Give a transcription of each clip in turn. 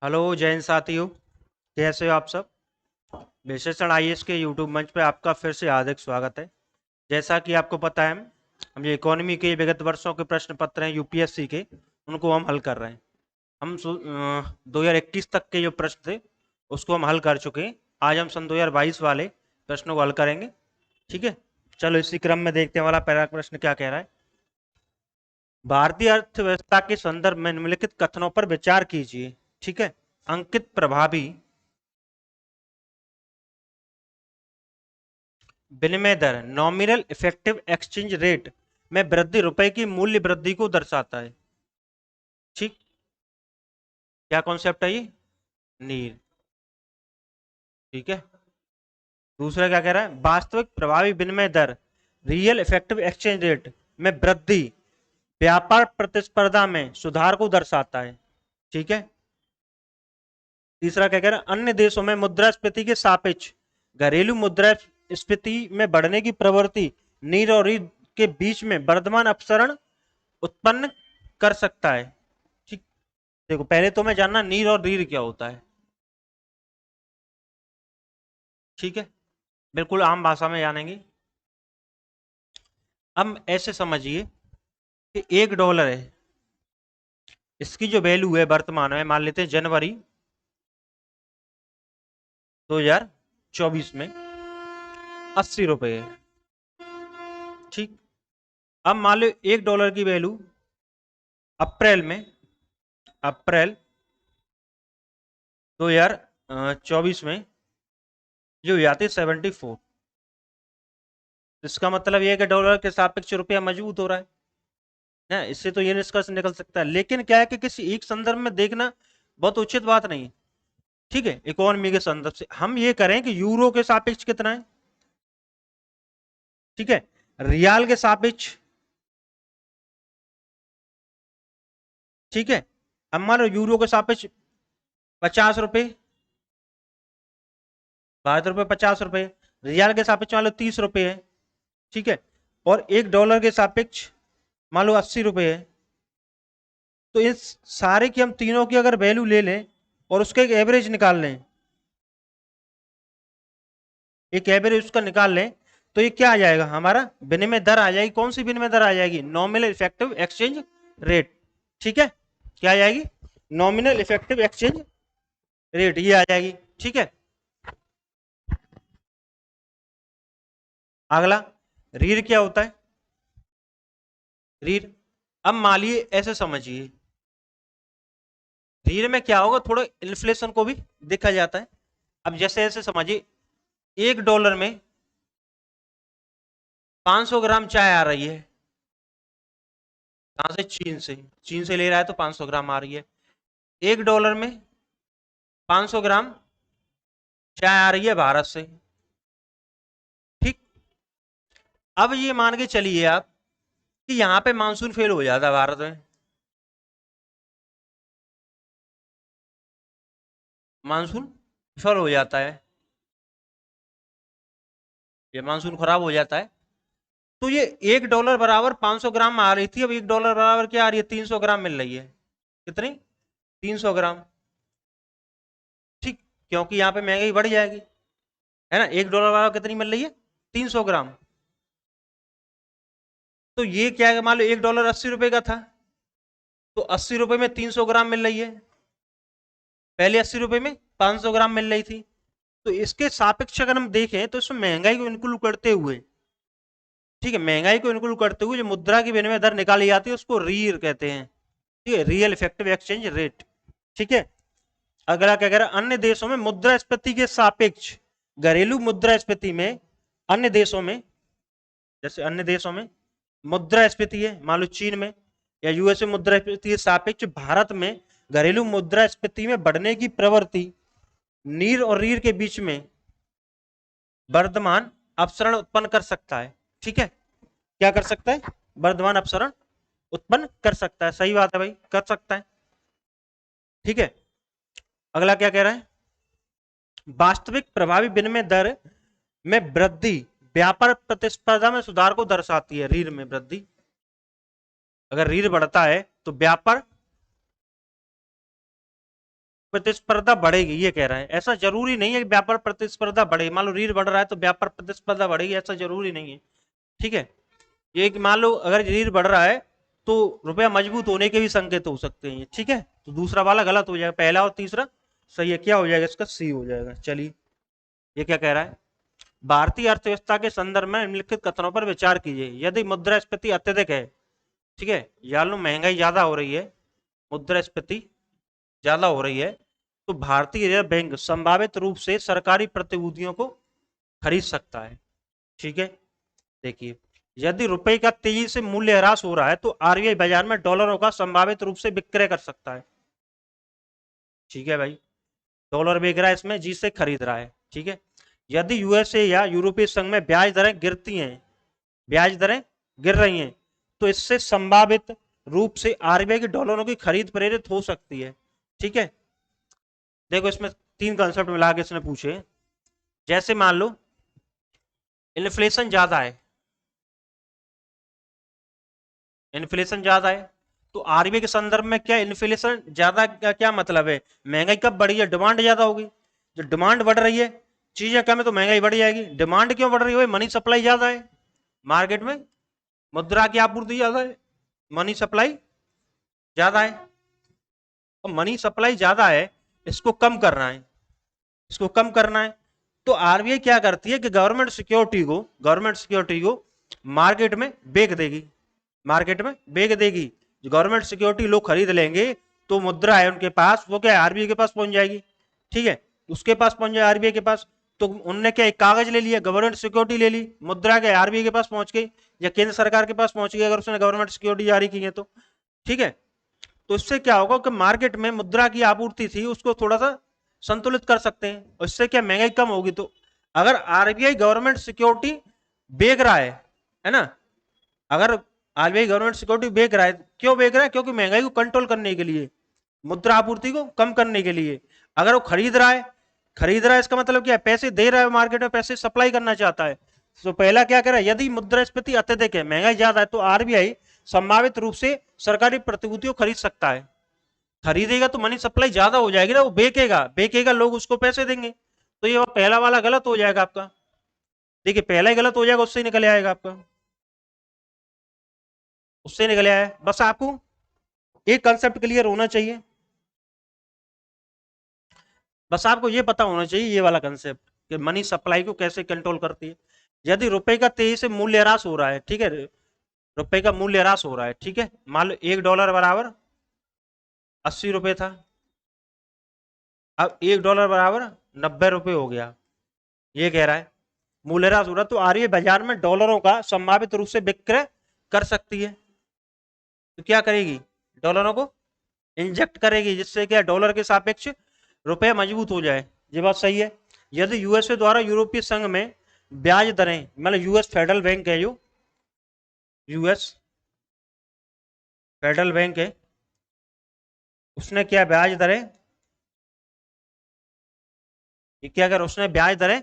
Hello Jain साथियों, कैसे हो आप सब। विशेषण आईएएस के यूट्यूब मंच पे आपका फिर से हार्दिक स्वागत है। जैसा कि आपको पता है, हम जो इकोनॉमी के विगत वर्षों के प्रश्न पत्र हैं यूपीएससी के, उनको हम हल कर रहे हैं। 2021 तक के जो प्रश्न थे उसको हम हल कर चुके हैं। आज हम सन 2022 वाले प्रश्नों को हल करेंगे। ठीक है, चलो इसी क्रम में देखते हैं वाला पहला प्रश्न क्या कह रहा है। भारतीय अर्थव्यवस्था के संदर्भ में निम्नलिखित कथनों पर विचार कीजिए। ठीक है, अंकित प्रभावी विनिमय दर नॉमिनल इफेक्टिव एक्सचेंज रेट में वृद्धि रुपए की मूल्य वृद्धि को दर्शाता है। ठीक, क्या कॉन्सेप्ट है ये? नीर। ठीक है, दूसरा क्या कह रहा है, वास्तविक प्रभावी विनिमय दर रियल इफेक्टिव एक्सचेंज रेट में वृद्धि व्यापार प्रतिस्पर्धा में सुधार को दर्शाता है। ठीक है, तीसरा क्या कह रहा है, अन्य देशों में मुद्रास्फीति के सापेक्ष घरेलू मुद्रास्फीति में बढ़ने की प्रवृत्ति नीर और रीढ़ के बीच में वर्तमान अपसरण उत्पन्न कर सकता है। ठीक, देखो पहले तो मैं जानना नीर और रीढ़ क्या होता है। ठीक है, बिल्कुल आम भाषा में जानेंगे। अब ऐसे समझिए कि $1 है, इसकी जो वैल्यू है वर्तमान में मान लेते हैं जनवरी 2024 में 80 रुपए है। ठीक, अब मान लो $1 की वैल्यू अप्रैल में, अप्रैल 2024 में जो आती है 74। इसका मतलब यह है कि डॉलर के सापेक्ष रुपया मजबूत हो रहा है। इससे तो ये निष्कर्ष निकल सकता है, लेकिन क्या है कि किसी एक संदर्भ में देखना बहुत उचित बात नहीं है। ठीक है, इकोनॉमी के संदर्भ से हम ये करें कि यूरो के सापेक्ष कितना है। ठीक है, रियाल के सापेक्ष। ठीक है, अब मान लो यूरो के सापेक्ष 50 रुपए, ₹12, 50 रुपए। रियाल के सापेक्ष मान लो 30 रुपए है। ठीक है, और $1 के सापेक्ष मान लो 80 रुपए है। तो इस सारे की हम तीनों की अगर वैल्यू ले लें और उसका एक एवरेज निकाल लें, एक एवरेज उसका निकाल लें, तो ये क्या आ जाएगा, हमारा विनिमय दर आ जाएगी। कौन सी विनिमय दर आ जाएगी? Nominal effective exchange rate. ठीक है, क्या आ जाएगी? नॉमिनल इफेक्टिव एक्सचेंज रेट, ये आ जाएगी। ठीक है, अगला रीर क्या होता है? रीर, अब मानिए ऐसे समझिए, रीर में क्या होगा, थोड़ा इन्फ्लेशन को भी देखा जाता है। अब जैसे ऐसे समझिए, $1 में 500 ग्राम चाय आ रही है। कहां से? चीन से। चीन से ले रहा है तो 500 ग्राम आ रही है। $1 में 500 ग्राम चाय आ रही है भारत से। ठीक, अब ये मान के चलिए आप कि यहां पे मानसून फेल हो जाता है भारत में, मानसून फेल हो जाता है, ये मानसून खराब हो जाता है। तो ये $1 बराबर 500 ग्राम आ रही थी, अब $1 बराबर क्या आ रही है? 300 ग्राम मिल रही है। कितनी? 300 ग्राम। ठीक, क्योंकि यहाँ पे महंगाई बढ़ जाएगी, है ना। $1 बराबर कितनी मिल रही है? 300 ग्राम। तो ये क्या है, मान लो $1 80 रुपए का था, तो 80 रुपए में 300 ग्राम मिल रही है। पहले 80 रुपए में 500 ग्राम मिल रही थी। तो इसके सापेक्ष अगर हम देखें तो इसमें महंगाई को इंक्लूड करते हुए, ठीक है, महंगाई को इंक्लूड करते हुए जो मुद्रा की विनिमय दर निकाली जाती है उसको रीर कहते हैं। ठीक है, रियल इफेक्टिव एक्सचेंज रेट। ठीक है, अगला क्या कह रहा है, अन्य देशों में मुद्रास्फीति के सापेक्ष घरेलू मुद्रास्फीति में, अन्य देशों में, जैसे अन्य देशों में मुद्रास्फीति है, मान लो चीन में या यूएसए मुद्रास्फीति के सापेक्ष भारत में घरेलू मुद्रास्फीति में बढ़ने की प्रवृत्ति नीर और रीर के बीच में वर्तमान अपसरण उत्पन्न कर सकता है। ठीक है, क्या कर सकता है? वर्तमान अपसरण उत्पन्न कर सकता है। सही बात है भाई, कर सकता है। ठीक है, अगला क्या कह रहा है, वास्तविक प्रभावी विनिमय दर में वृद्धि व्यापार प्रतिस्पर्धा में सुधार को दर्शाती है। रीढ़ में वृद्धि, अगर रीढ़ बढ़ता है तो व्यापार प्रतिस्पर्धा बढ़ेगी, ये कह रहा है। ऐसा जरूरी नहीं है कि व्यापार प्रतिस्पर्धा बढ़े, मान लो ऋण बढ़ रहा है तो व्यापार प्रतिस्पर्धा बढ़ेगी, ऐसा जरूरी नहीं है। ठीक है, ये कि मान लो अगर ऋण बढ़ रहा है तो रुपया मजबूत होने के भी संकेत हो सकते हैं। ठीक है, तो दूसरा वाला गलत हो जाएगा, पहला और तीसरा सही है। क्या हो जाएगा इसका? सी हो जाएगा। चलिए, ये क्या कह रहा है? भारतीय अर्थव्यवस्था के संदर्भ में निम्नलिखित कथनों पर विचार कीजिए। यदि मुद्रास्फीति अत्यधिक है, ठीक है, यार लो महंगाई ज्यादा हो रही है, मुद्रास्फीति ज्यादा हो रही है, तो भारतीय रिजर्व बैंक संभावित रूप से सरकारी प्रतिभूतियों को खरीद सकता है। ठीक है, देखिए, यदि रुपए का तेजी से मूल्य ह्रास हो रहा है तो आरबीआई बाजार में डॉलरों का संभावित रूप से विक्रय कर सकता है। ठीक है भाई, डॉलर बेच रहा है इसमें, जी से खरीद रहा है। ठीक है, यदि यूएसए या यूरोपीय संघ में ब्याज दरें गिरती हैं, ब्याज दरें गिर रही हैं, तो इससे संभावित रूप से आरबीआई के डॉलरों की खरीद प्रेरित हो सकती है। ठीक है, देखो इसमें तीन कंसेप्ट मिला के इसने पूछे। जैसे मान लो इन्फ्लेशन ज्यादा है, इन्फ्लेशन ज्यादा है, तो आरबीआई के संदर्भ में क्या इन्फ्लेशन ज्यादा का क्या मतलब है? महंगाई कब बढ़ी है? डिमांड ज्यादा होगी। जो डिमांड बढ़ रही है, चीजें कम है तो महंगाई बढ़ जाएगी। डिमांड क्यों बढ़ रही है? मनी सप्लाई ज्यादा है मार्केट में, मुद्रा की आपूर्ति ज्यादा है, मनी सप्लाई ज्यादा है। तो मनी सप्लाई ज्यादा है, इसको कम करना है, इसको कम करना है। तो आरबीआई क्या करती है कि गवर्नमेंट सिक्योरिटी को मार्केट में बेच देगी, मार्केट में बेच देगी। जो गवर्नमेंट सिक्योरिटी लोग खरीद लेंगे तो मुद्रा है उनके पास, वो क्या आरबीआई के पास पहुंच जाएगी। ठीक है, उसके पास पहुंच जाए आरबीआई के पास, तो उनने क्या एक कागज ले लिया, गवर्नमेंट सिक्योरिटी ले ली, मुद्रा के आरबीआई के पास पहुंच गई या केंद्र सरकार के पास पहुंच गई अगर उसने गवर्नमेंट सिक्योरिटी जारी की है तो। ठीक है, तो इससे क्या होगा कि मार्केट में मुद्रा की आपूर्ति थी उसको थोड़ा सा संतुलित कर सकते हैं, और इससे क्या महंगाई कम होगी। तो अगर आरबीआई गवर्नमेंट सिक्योरिटी बेच रहा है ना, अगर आरबीआई गवर्नमेंट सिक्योरिटी बेच रहा है, क्यों बेच रहा है? क्योंकि महंगाई को कंट्रोल करने के लिए, मुद्रा आपूर्ति को कम करने के लिए। अगर वो खरीद रहा है इसका मतलब क्या है? पैसे दे रहा है मार्केट में, पैसे सप्लाई करना चाहता है। तो पहला क्या कह रहा है? यदि मुद्रास्फीति अत्यधिक है, महंगाई ज्यादा है, तो आरबीआई संभावित रूप से सरकारी प्रतिभूतियों खरीद सकता है। खरीदेगा तो मनी सप्लाई ज्यादा हो जाएगी ना, वो बेचेगा, बेचेगा, लोग उसको पैसे देंगे। तो ये पहला वाला गलत हो जाएगा आपका। देखिए, पहला ही गलत हो जाएगा, उससे ही निकल आएगा आपका, उससे निकल आया है। बस आपको एक कंसेप्ट क्लियर होना चाहिए, बस आपको ये पता होना चाहिए, ये वाला कंसेप्ट कि मनी सप्लाई को कैसे कंट्रोल करती है। यदि रुपए का तेजी से मूल्य ह्रास हो रहा है, ठीक है, रुपए का मूल्य ह्रास हो रहा है, ठीक है, मान लो $1 बराबर 80 रुपए था, अब $1 बराबर 90 रुपए हो गया। ये कह रहा है मूल्य ह्रास हो रहा है, तो आरबीआई बाजार में डॉलरों का संभावित रूप से विक्रय कर सकती है। तो क्या करेगी? डॉलरों को इंजेक्ट करेगी, जिससे क्या डॉलर के सापेक्ष रुपया मजबूत हो जाए। ये बात सही है। यदि यूएसए द्वारा यूरोपीय संघ में ब्याज दरें, मतलब यूएस फेडरल बैंक है, जो यूएस फेडरल बैंक है, उसने क्या ब्याज दरें, ये क्या कर, उसने ब्याज दरें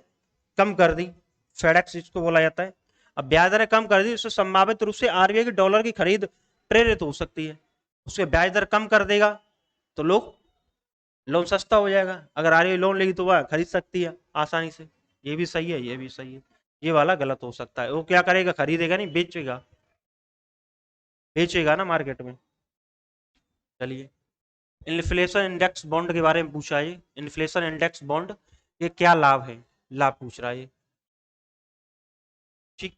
कम कर दी, फेडेक्स इसको बोला जाता है। अब ब्याज दरें कम कर दी, उससे संभावित रूप से आरबीआई की डॉलर की खरीद प्रेरित हो सकती है। उसके ब्याज दर कम कर देगा तो लोग, लोन सस्ता हो जाएगा, अगर आरबीआई लोन लेगी तो वह खरीद सकती है आसानी से। ये भी सही है, ये भी सही है। ये वाला गलत हो सकता है, वो क्या करेगा? खरीदेगा नहीं, बेचेगा, बेचेगा ना मार्केट में। चलिए, इन्फ्लेशन इंडेक्स बॉन्ड के बारे में पूछा है। इन्फ्लेशन इंडेक्स बॉन्ड, ये क्या लाभ है? लाभ पूछ रहा है। ठीक,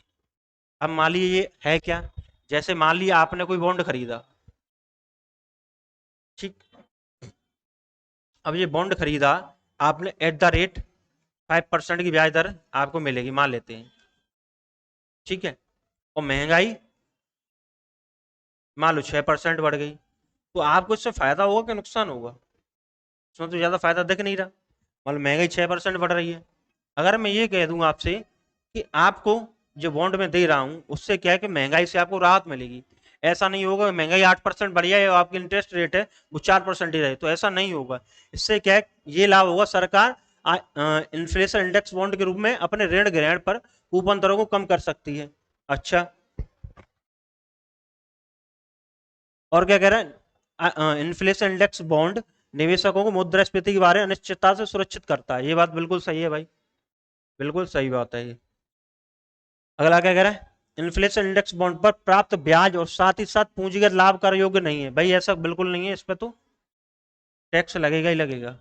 अब मान लीजिए ये है क्या, जैसे मान लिया आपने कोई बॉन्ड खरीदा, ठीक, अब ये बॉन्ड खरीदा आपने एट द रेट 5% की ब्याज दर आपको मिलेगी, मान लेते हैं, ठीक है, और महंगाई मान लो 6% बढ़ गई, तो आपको इससे फायदा होगा कि नुकसान होगा? इसमें तो ज्यादा फायदा दिख नहीं रहा, मतलब महंगाई 6% बढ़ रही है। अगर मैं ये कह दूंगा आपसे कि आपको जो बॉन्ड में दे रहा हूं उससे क्या है कि महंगाई से आपको राहत मिलेगी, ऐसा नहीं होगा महंगाई 8% बढ़ जाए और आपकी इंटरेस्ट रेट है वो 4% ही रहे, तो ऐसा नहीं होगा। इससे क्या है, ये लाभ होगा, सरकार इन्फ्लेशन इंडेक्स बॉन्ड के रूप में अपने ऋण ग्रहण पर कूपन दरों को कम कर सकती है। अच्छा, और क्या कह रहा है? इन्फ्लेशन इंडेक्स बॉन्ड निवेशकों को मुद्रास्फीति के बारे में अनिश्चितता से सुरक्षित करता है। ये बात बिल्कुल सही है भाई, बिल्कुल सही बात है ये। अगला क्या कह रहा है, इन्फ्लेशन इंडेक्स बॉन्ड पर प्राप्त ब्याज और साथ ही साथ पूंजीगत लाभ कर योग्य नहीं है। भाई ऐसा बिल्कुल नहीं है, इस पे तो टैक्स लगेगा ही लगेगा।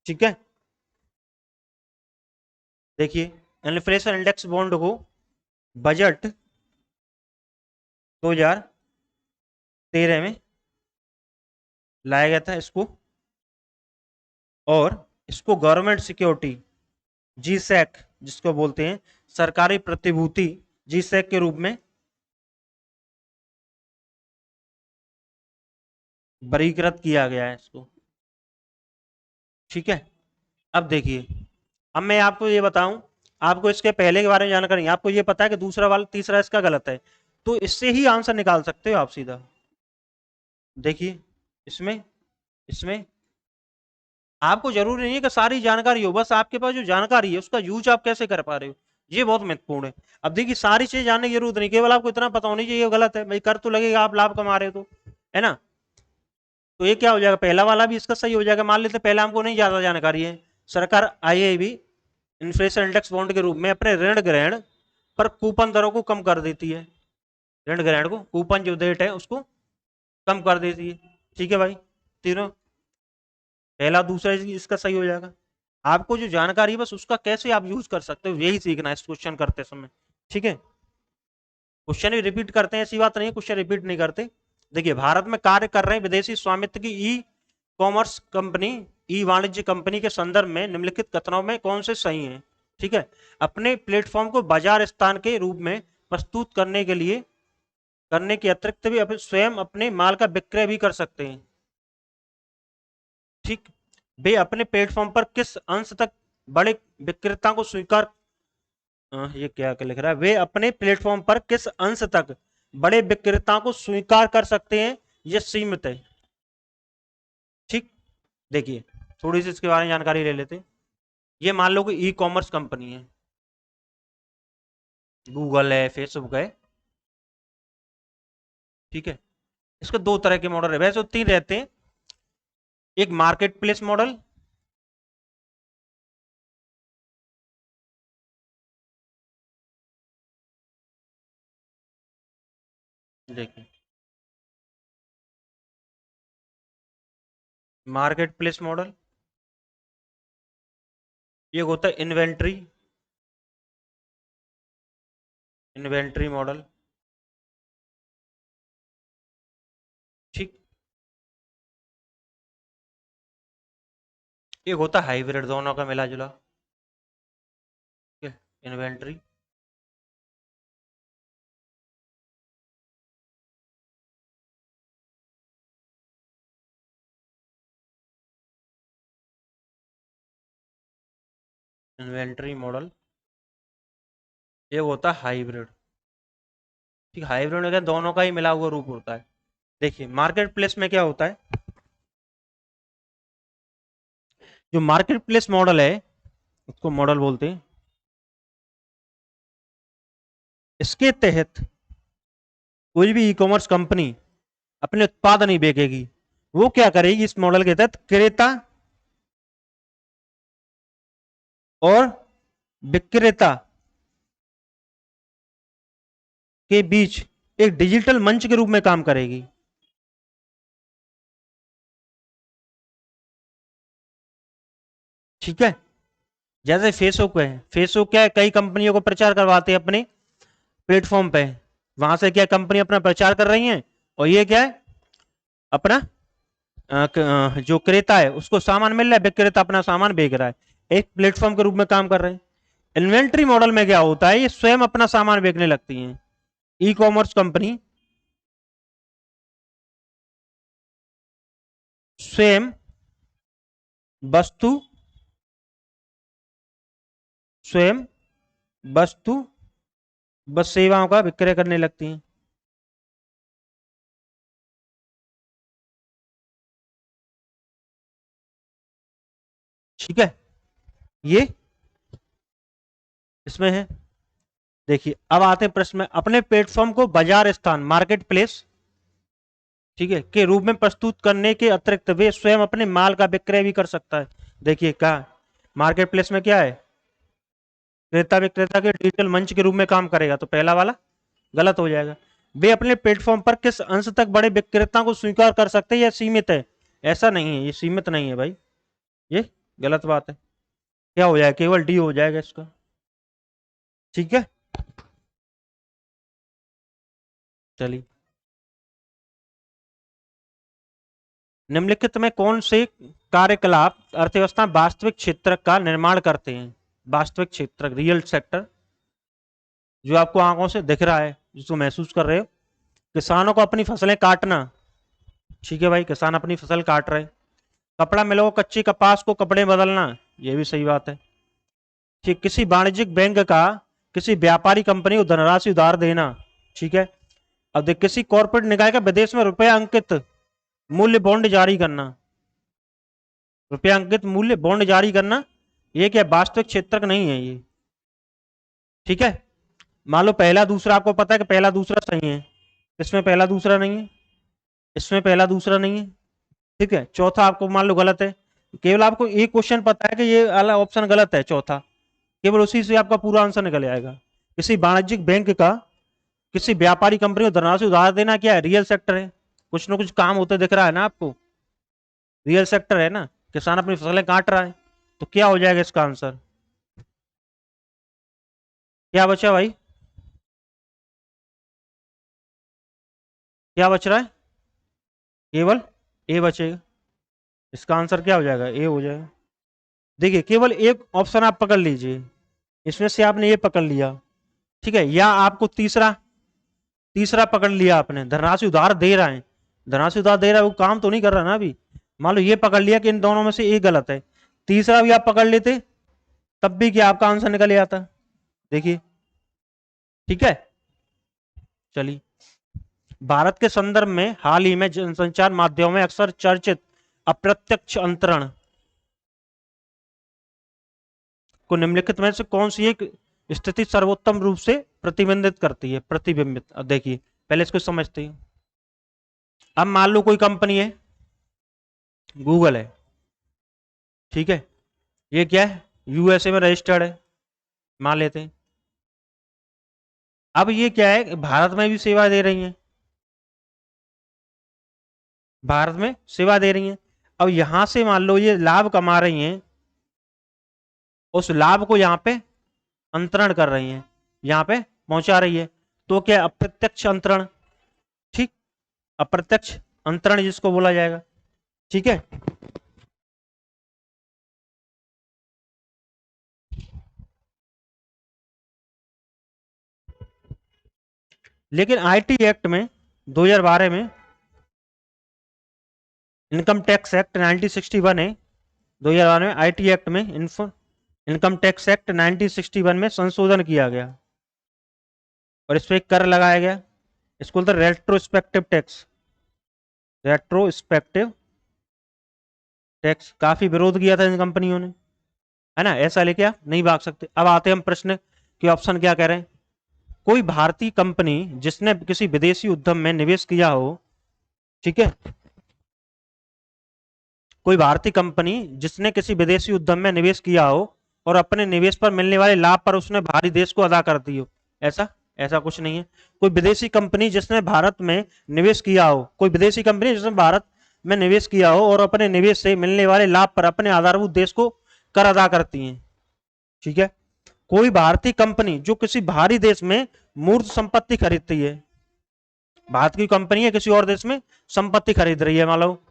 ठीक है, देखिए इन्फ्लेशन इंडेक्स बॉन्ड को बजट 2013 में लाया गया था इसको, और इसको गवर्नमेंट सिक्योरिटी जीसैक जिसको बोलते हैं, सरकारी प्रतिभूति जीसैक के रूप में वर्गीकृत किया गया है इसको। ठीक है, अब देखिए, अब मैं आपको ये बताऊं, आपको इसके पहले के बारे में जानकारी, आपको ये पता है कि दूसरा वाला तीसरा इसका गलत है, तो इससे ही आंसर निकाल सकते हो आप सीधा। देखिए इसमें इसमें आपको जरूरी नहीं है कि सारी जानकारी हो, बस आपके पास जो जानकारी है उसका यूज आप कैसे कर पा रहे हो, ये बहुत महत्वपूर्ण है। अब देखिए सारी चीज जानने की जरूरत नहीं, केवल आपको इतना पता होनी चाहिए गलत है, भाई कर तो लगेगा आप लाभ कमा रहे हो तो, है ना। तो ये क्या हो जाएगा, पहला वाला भी इसका सही हो जाएगा। मान लेते पहला हमको नहीं ज्यादा जानकारी है, सरकार आईआईबी इन्फ्लेशन इंडेक्स बॉन्ड के रूप में अपने ऋण ग्रहण पर कूपन दरों को कम कर देती है, ऋण ग्रहण को कूपन जो रेट है उसको कम कर देती है। ठीक है भाई, तीनों पहला दूसरा इसका सही हो जाएगा। आपको जो जानकारी है बस उसका कैसे आप यूज कर सकते हो यही सीखना है इस क्वेश्चन करते समय। ठीक है, क्वेश्चन भी रिपीट करते हैं, ऐसी बात नहीं है क्वेश्चन रिपीट नहीं करते। देखिए भारत में कार्य कर रहे विदेशी स्वामित्व की ई कॉमर्स कंपनी, ई वाणिज्य कंपनी के संदर्भ में निम्नलिखित कथनों में कौन से सही हैं। ठीक है, अपने प्लेटफॉर्म को बाजार स्थान के रूप में प्रस्तुत करने के लिए करने के अतिरिक्त भी स्वयं अपने माल का विक्रय भी कर सकते हैं। ठीक, वे अपने प्लेटफॉर्म पर किस अंश तक बड़े विक्रेता को स्वीकार, ये क्या लिख रहा है, वे अपने प्लेटफॉर्म पर किस अंश तक बड़े विक्रेताओं को स्वीकार कर सकते हैं, ये सीमित है। ठीक, देखिए थोड़ी सी इसके बारे में जानकारी ले लेते हैं। ये मान लो कि ई कॉमर्स कंपनी है, गूगल है, फेसबुक है। ठीक है, इसके दो तरह के मॉडल है, वैसे तो तीन रहते हैं। एक मार्केट प्लेस मॉडल, देखिए मार्केट प्लेस मॉडल, ये होता है इन्वेंट्री, इन्वेंट्री मॉडल। ठीक, एक होता है हाइब्रिड, दोनों का मिला जुला। ठीक है, इन्वेंट्री, इन्वेंट्री मॉडल, एक होता है हाइब्रिड। ठीक, हाइब्रिड में क्या दोनों का ही मिला हुआ रूप होता है। देखिए मार्केट प्लेस में क्या होता है, जो मार्केट प्लेस मॉडल है उसको मॉडल बोलते हैं, इसके तहत कोई भी ई कॉमर्स कंपनी अपने उत्पाद नहीं बेचेगी, वो क्या करेगी इस मॉडल के तहत, क्रेता और विक्रेता के बीच एक डिजिटल मंच के रूप में काम करेगी। ठीक है, जैसे फेसबुक है, फेसबुक क्या है, कई कंपनियों को प्रचार करवाते हैं अपने प्लेटफॉर्म पे, वहां से क्या कंपनी अपना प्रचार कर रही है, और ये क्या है अपना जो क्रेता है उसको सामान मिल रहा है, विक्रेता अपना सामान बेच रहा है, एक प्लेटफॉर्म के रूप में काम कर रहे हैं। इन्वेंट्री मॉडल में क्या होता है, ये स्वयं अपना सामान बेचने लगती हैं ई कॉमर्स कंपनी, स्वयं वस्तु स्वयं वस्तु व सेवाओं का विक्रय करने लगती हैं। ठीक है, ये इसमें है। देखिए अब आते हैं प्रश्न में, अपने प्लेटफॉर्म को बाजार स्थान मार्केट प्लेस, ठीक है, के रूप में प्रस्तुत करने के अतिरिक्त वे स्वयं अपने माल का विक्रय भी कर सकता है। देखिए क्या मार्केट प्लेस में क्या है, क्रेता विक्रेता के डिजिटल मंच के रूप में काम करेगा, तो पहला वाला गलत हो जाएगा। वे अपने प्लेटफॉर्म पर किस अंश तक बड़े विक्रेता को स्वीकार कर सकते हैं या सीमित है, ऐसा नहीं है, ये सीमित नहीं है भाई, ये गलत बात है। क्या हो जाएगा, केवल डी हो जाएगा इसका। ठीक है, चलिए निम्नलिखित में कौन से कार्यकलाप अर्थव्यवस्था वास्तविक क्षेत्र का निर्माण करते हैं। वास्तविक क्षेत्र, रियल सेक्टर, जो आपको आंखों से दिख रहा है, जिसको महसूस कर रहे हो। किसानों को अपनी फसलें काटना, ठीक है भाई, किसान अपनी फसल काट रहे। कपड़ा मिलों कच्ची कपास को कपड़े बदलना, ये भी सही बात है। ठीक, किसी वाणिज्यिक बैंक का किसी व्यापारी कंपनी को धनराशि उधार देना, ठीक है। अब देख, किसी कॉर्पोरेट निकाय का विदेश में रुपया अंकित मूल्य बॉन्ड जारी करना, रुपया अंकित मूल्य बॉन्ड जारी करना, ये क्या वास्तविक क्षेत्र नहीं है ये। ठीक है, मान लो पहला दूसरा, आपको पता है कि पहला दूसरा सही है, इसमें पहला दूसरा नहीं है, इसमें पहला दूसरा नहीं है। ठीक है, चौथा आपको मान लो गलत है, केवल आपको एक क्वेश्चन पता है कि ये वाला ऑप्शन गलत है चौथा, केवल उसी से आपका पूरा आंसर निकल आएगा। किसी वाणिज्यिक बैंक का किसी व्यापारी कंपनी को धनराशि उधार देना क्या है, रियल सेक्टर है, कुछ ना कुछ काम होते दिख रहा है ना आपको, रियल सेक्टर है ना। किसान अपनी फसलें काट रहा है, तो क्या हो जाएगा इसका आंसर, क्या बचा भाई, क्या बच रहा है, केवल ए बचेगा। इसका आंसर क्या हो जाएगा, ए हो जाएगा। देखिए केवल एक ऑप्शन आप पकड़ लीजिए, इसमें से आपने ये पकड़ लिया, ठीक है, या आपको तीसरा तीसरा पकड़ लिया आपने, धनराशि उधार दे रहा है, धनराशि उधार दे रहा है, वो काम तो नहीं कर रहा ना अभी। मान लो ये पकड़ लिया कि इन दोनों में से एक गलत है, तीसरा भी आप पकड़ लेते तब भी क्या आपका आंसर निकल आता। देखिए, ठीक है, चलिए। भारत के संदर्भ में हाल ही में जनसंचार माध्यमों में अक्सर चर्चित अप्रत्यक्ष अंतरण को निम्नलिखित में से कौन सी एक स्थिति सर्वोत्तम रूप से प्रतिबिंबित करती है, प्रतिबिंबित। अब देखिए पहले इसको समझते हैं। अब मान लो कोई कंपनी है, गूगल है, ठीक है, ये क्या है, यूएसए में रजिस्टर्ड है, मान लेते हैं। अब ये क्या है, भारत में भी सेवा दे रही है, भारत में सेवा दे रही हैं। अब यहां से मान लो ये लाभ कमा रही हैं, उस लाभ को यहाँ पे अंतरण कर रही हैं, यहाँ पे पहुंचा रही है, तो क्या अप्रत्यक्ष अंतरण, ठीक, अप्रत्यक्ष अंतरण जिसको बोला जाएगा। ठीक है, लेकिन आईटी एक्ट में 2012 में इनकम टैक्स एक्ट 1961 है, 2012 में आईटी एक्ट में इनकम टैक्स एक्ट 1961 में संशोधन किया गया और इस पर कर लगाया गया, इसको बोलते रेट्रोस्पेक्टिव टैक्स, रेट्रोस्पेक्टिव टैक्स। काफी विरोध किया था इन कंपनियों ने, है ना, ऐसा लेके आप नहीं भाग सकते। अब आते हैं हम प्रश्न के ऑप्शन क्या कह रहे हैं। कोई भारतीय कंपनी जिसने किसी विदेशी उद्यम में निवेश किया हो, ठीक है, कोई भारतीय कंपनी जिसने किसी विदेशी उद्यम में निवेश किया हो और अपने निवेश पर मिलने वाले लाभ पर उसने बाहरी देश को अदा कर दी हो, ऐसा ऐसा कुछ नहीं है। कोई विदेशी कंपनी जिसने भारत में निवेश किया हो, कोई विदेशी कंपनी जिसने भारत में निवेश किया हो और अपने निवेश से मिलने वाले लाभ पर अपने आधारभूत देश को कर अदा करती है। ठीक है, कोई भारतीय कंपनी जो किसी बाहरी देश में मूर्त संपत्ति खरीदती है, भारत की कंपनी है किसी और देश में संपत्ति खरीद रही है, मान लो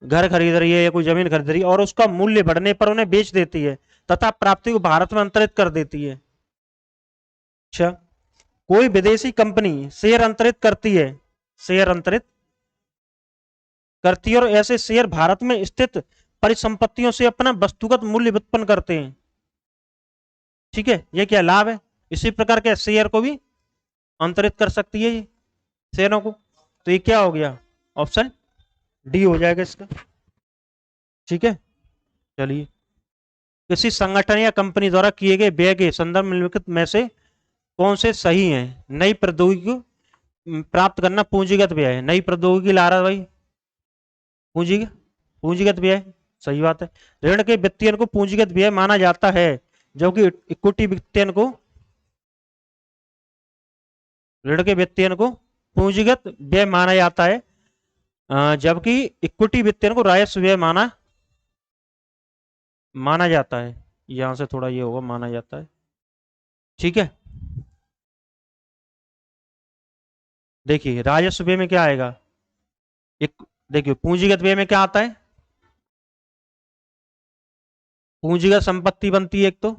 घर खरीद रही है या कोई जमीन खरीद रही है, और उसका मूल्य बढ़ने पर उन्हें बेच देती है तथा प्राप्ति को भारत में अंतरित कर देती है। अच्छा, कोई विदेशी कंपनी शेयर अंतरित करती है, शेयर अंतरित करती है, और ऐसे शेयर भारत में स्थित परिसंपत्तियों से अपना वस्तुगत मूल्य उत्पन्न करते हैं। ठीक है, ये क्या लाभ है। इसी प्रकार के शेयर को भी अंतरित कर सकती है ये शेयरों को, तो ये क्या हो गया, ऑप्शन डी हो जाएगा इसका। ठीक है, चलिए। किसी संगठन या कंपनी द्वारा किए गए व्यय के संदर्भ निम्नलिखित में से कौन से सही हैं। नई प्रौद्योगिकी प्राप्त करना पूंजीगत व्यय है, नई प्रौद्योगिकी ला रहा भाई, पूंजीगत पूंजीगत व्यय, सही बात है। ऋण के वित्तीयन को पूंजीगत व्यय माना जाता है, जबकि इक्विटी वित्तीयन को, ऋण के वित्तीयन को पूंजीगत व्यय माना जाता है, जबकि इक्विटी वित्तीयन को राजस्व व्यय माना माना जाता है। यहां से थोड़ा ये होगा, माना जाता है। ठीक है, देखिए राजस्व व्यय में क्या आएगा, एक, देखिए पूंजीगत व्यय में क्या आता है, पूंजीगत संपत्ति बनती है एक तो,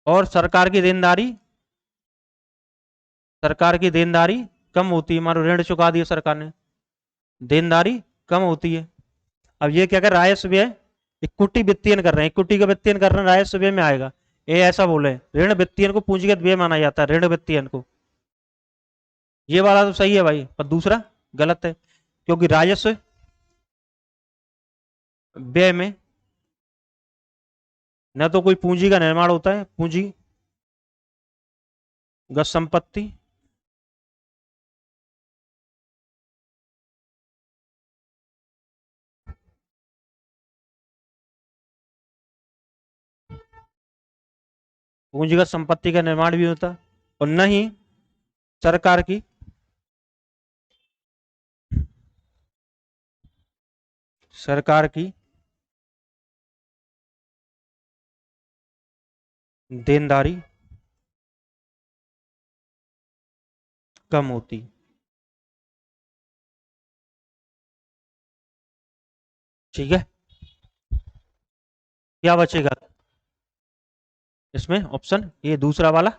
और सरकार की देनदारी कम होती है। मानो ऋण चुका दिया सरकार ने, देनदारी कम होती है। अब ये क्या कर, राजस्व व्यय इक्विटी वित्तीयन कर रहे हैं, इक्विटी का वित्तीयन कर रहे हैं, राजस्व व्यय में आएगा। ये ऐसा बोले, ऋण वित्तीयन को पूंजीगत व्यय माना जाता है, ऋण वित्तीयन को। ये वाला तो सही है भाई, पर दूसरा गलत है, क्योंकि राजस्व व्यय में न तो कोई पूंजी का निर्माण होता है, पूंजीगत संपत्ति, पूंजीगत संपत्ति का निर्माण भी होता, और न ही सरकार की सरकार की देनदारी कम होती। ठीक है, क्या बचेगा इसमें, ऑप्शन ये दूसरा वाला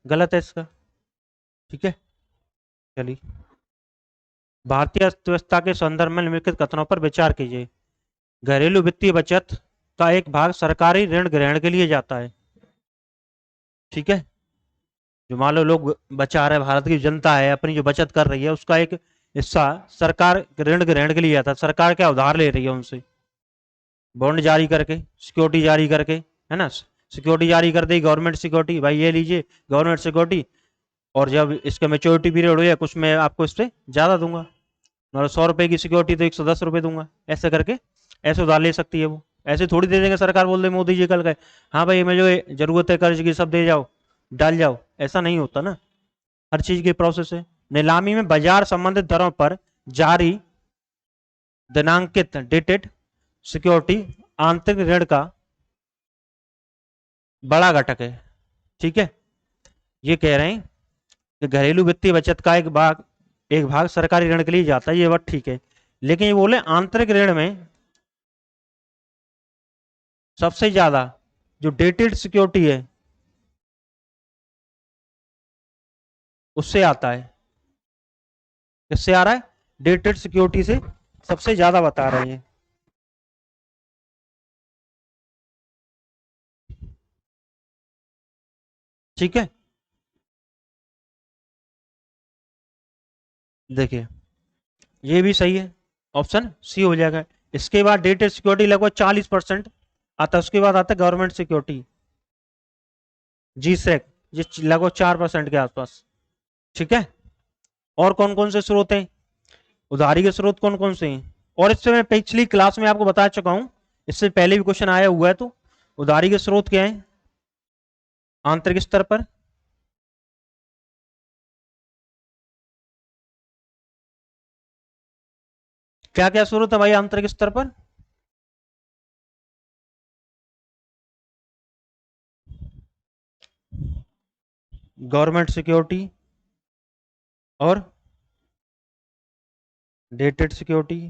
गलत है इसका। ठीक है, चलिए, भारतीय अर्थव्यवस्था के संदर्भ में निम्नलिखित कथनों पर विचार कीजिए। घरेलू वित्तीय बचत का एक भाग सरकारी ऋण ग्रहण के लिए जाता है। ठीक है, जो मान लो लोग बचा रहे, भारत की जनता है अपनी जो बचत कर रही है, उसका एक हिस्सा सरकार ऋण ग्रहण के लिए जाता है। सरकार क्या उधार ले रही है उनसे, बॉन्ड जारी करके, सिक्योरिटी जारी करके, है ना, सिक्योरिटी जारी कर दी गवर्नमेंट सिक्योरिटी, भाई ये लीजिए गवर्नमेंट सिक्योरिटी, और जब इसका मेच्योरिटी पीरियड हो जाए कुछ, मैं आपको इस पर ज्यादा दूंगा, मतलब 100 रुपए की सिक्योरिटी तो 110 रुपए दूंगा, ऐसे करके ऐसे उधार ले सकती है वो। ऐसे थोड़ी दे देंगे, सरकार बोल दे मोदी जी कल गए, हाँ भाई हमें जो जरूरत है कर्ज की सब दे जाओ, डाल जाओ, ऐसा नहीं होता ना, हर चीज की प्रोसेस है। नीलामी में बाजार संबंधित दरों पर जारी दिनांकित डेटेड सिक्योरिटी आंतरिक ऋण का बड़ा घटक है। ठीक है, ये कह रहे हैं कि घरेलू वित्तीय बचत का एक भाग सरकारी ऋण के लिए जाता है, ये बात ठीक है, लेकिन ये बोले आंतरिक ऋण में सबसे ज्यादा जो डेटेड सिक्योरिटी है उससे आता है। किससे आ रहा है, डेटेड सिक्योरिटी से सबसे ज्यादा बता रहे हैं। ठीक है, देखिए ये भी सही है, ऑप्शन सी हो जाएगा। इसके बाद डेटेड सिक्योरिटी लगभग 40% आता है, उसके बाद आता है गवर्नमेंट सिक्योरिटी, जी सेक, ये लगभग 4% के आसपास। ठीक है, और कौन कौन से स्रोत हैं, उधारी के स्रोत कौन कौन से हैं, और इससे मैं पिछली क्लास में आपको बता चुका हूं, इससे पहले भी क्वेश्चन आया हुआ है। तो उधारी के स्रोत क्या है आंतरिक स्तर पर, क्या क्या स्रोत है भाई आंतरिक स्तर पर, गवर्नमेंट सिक्योरिटी और डेटेड सिक्योरिटी।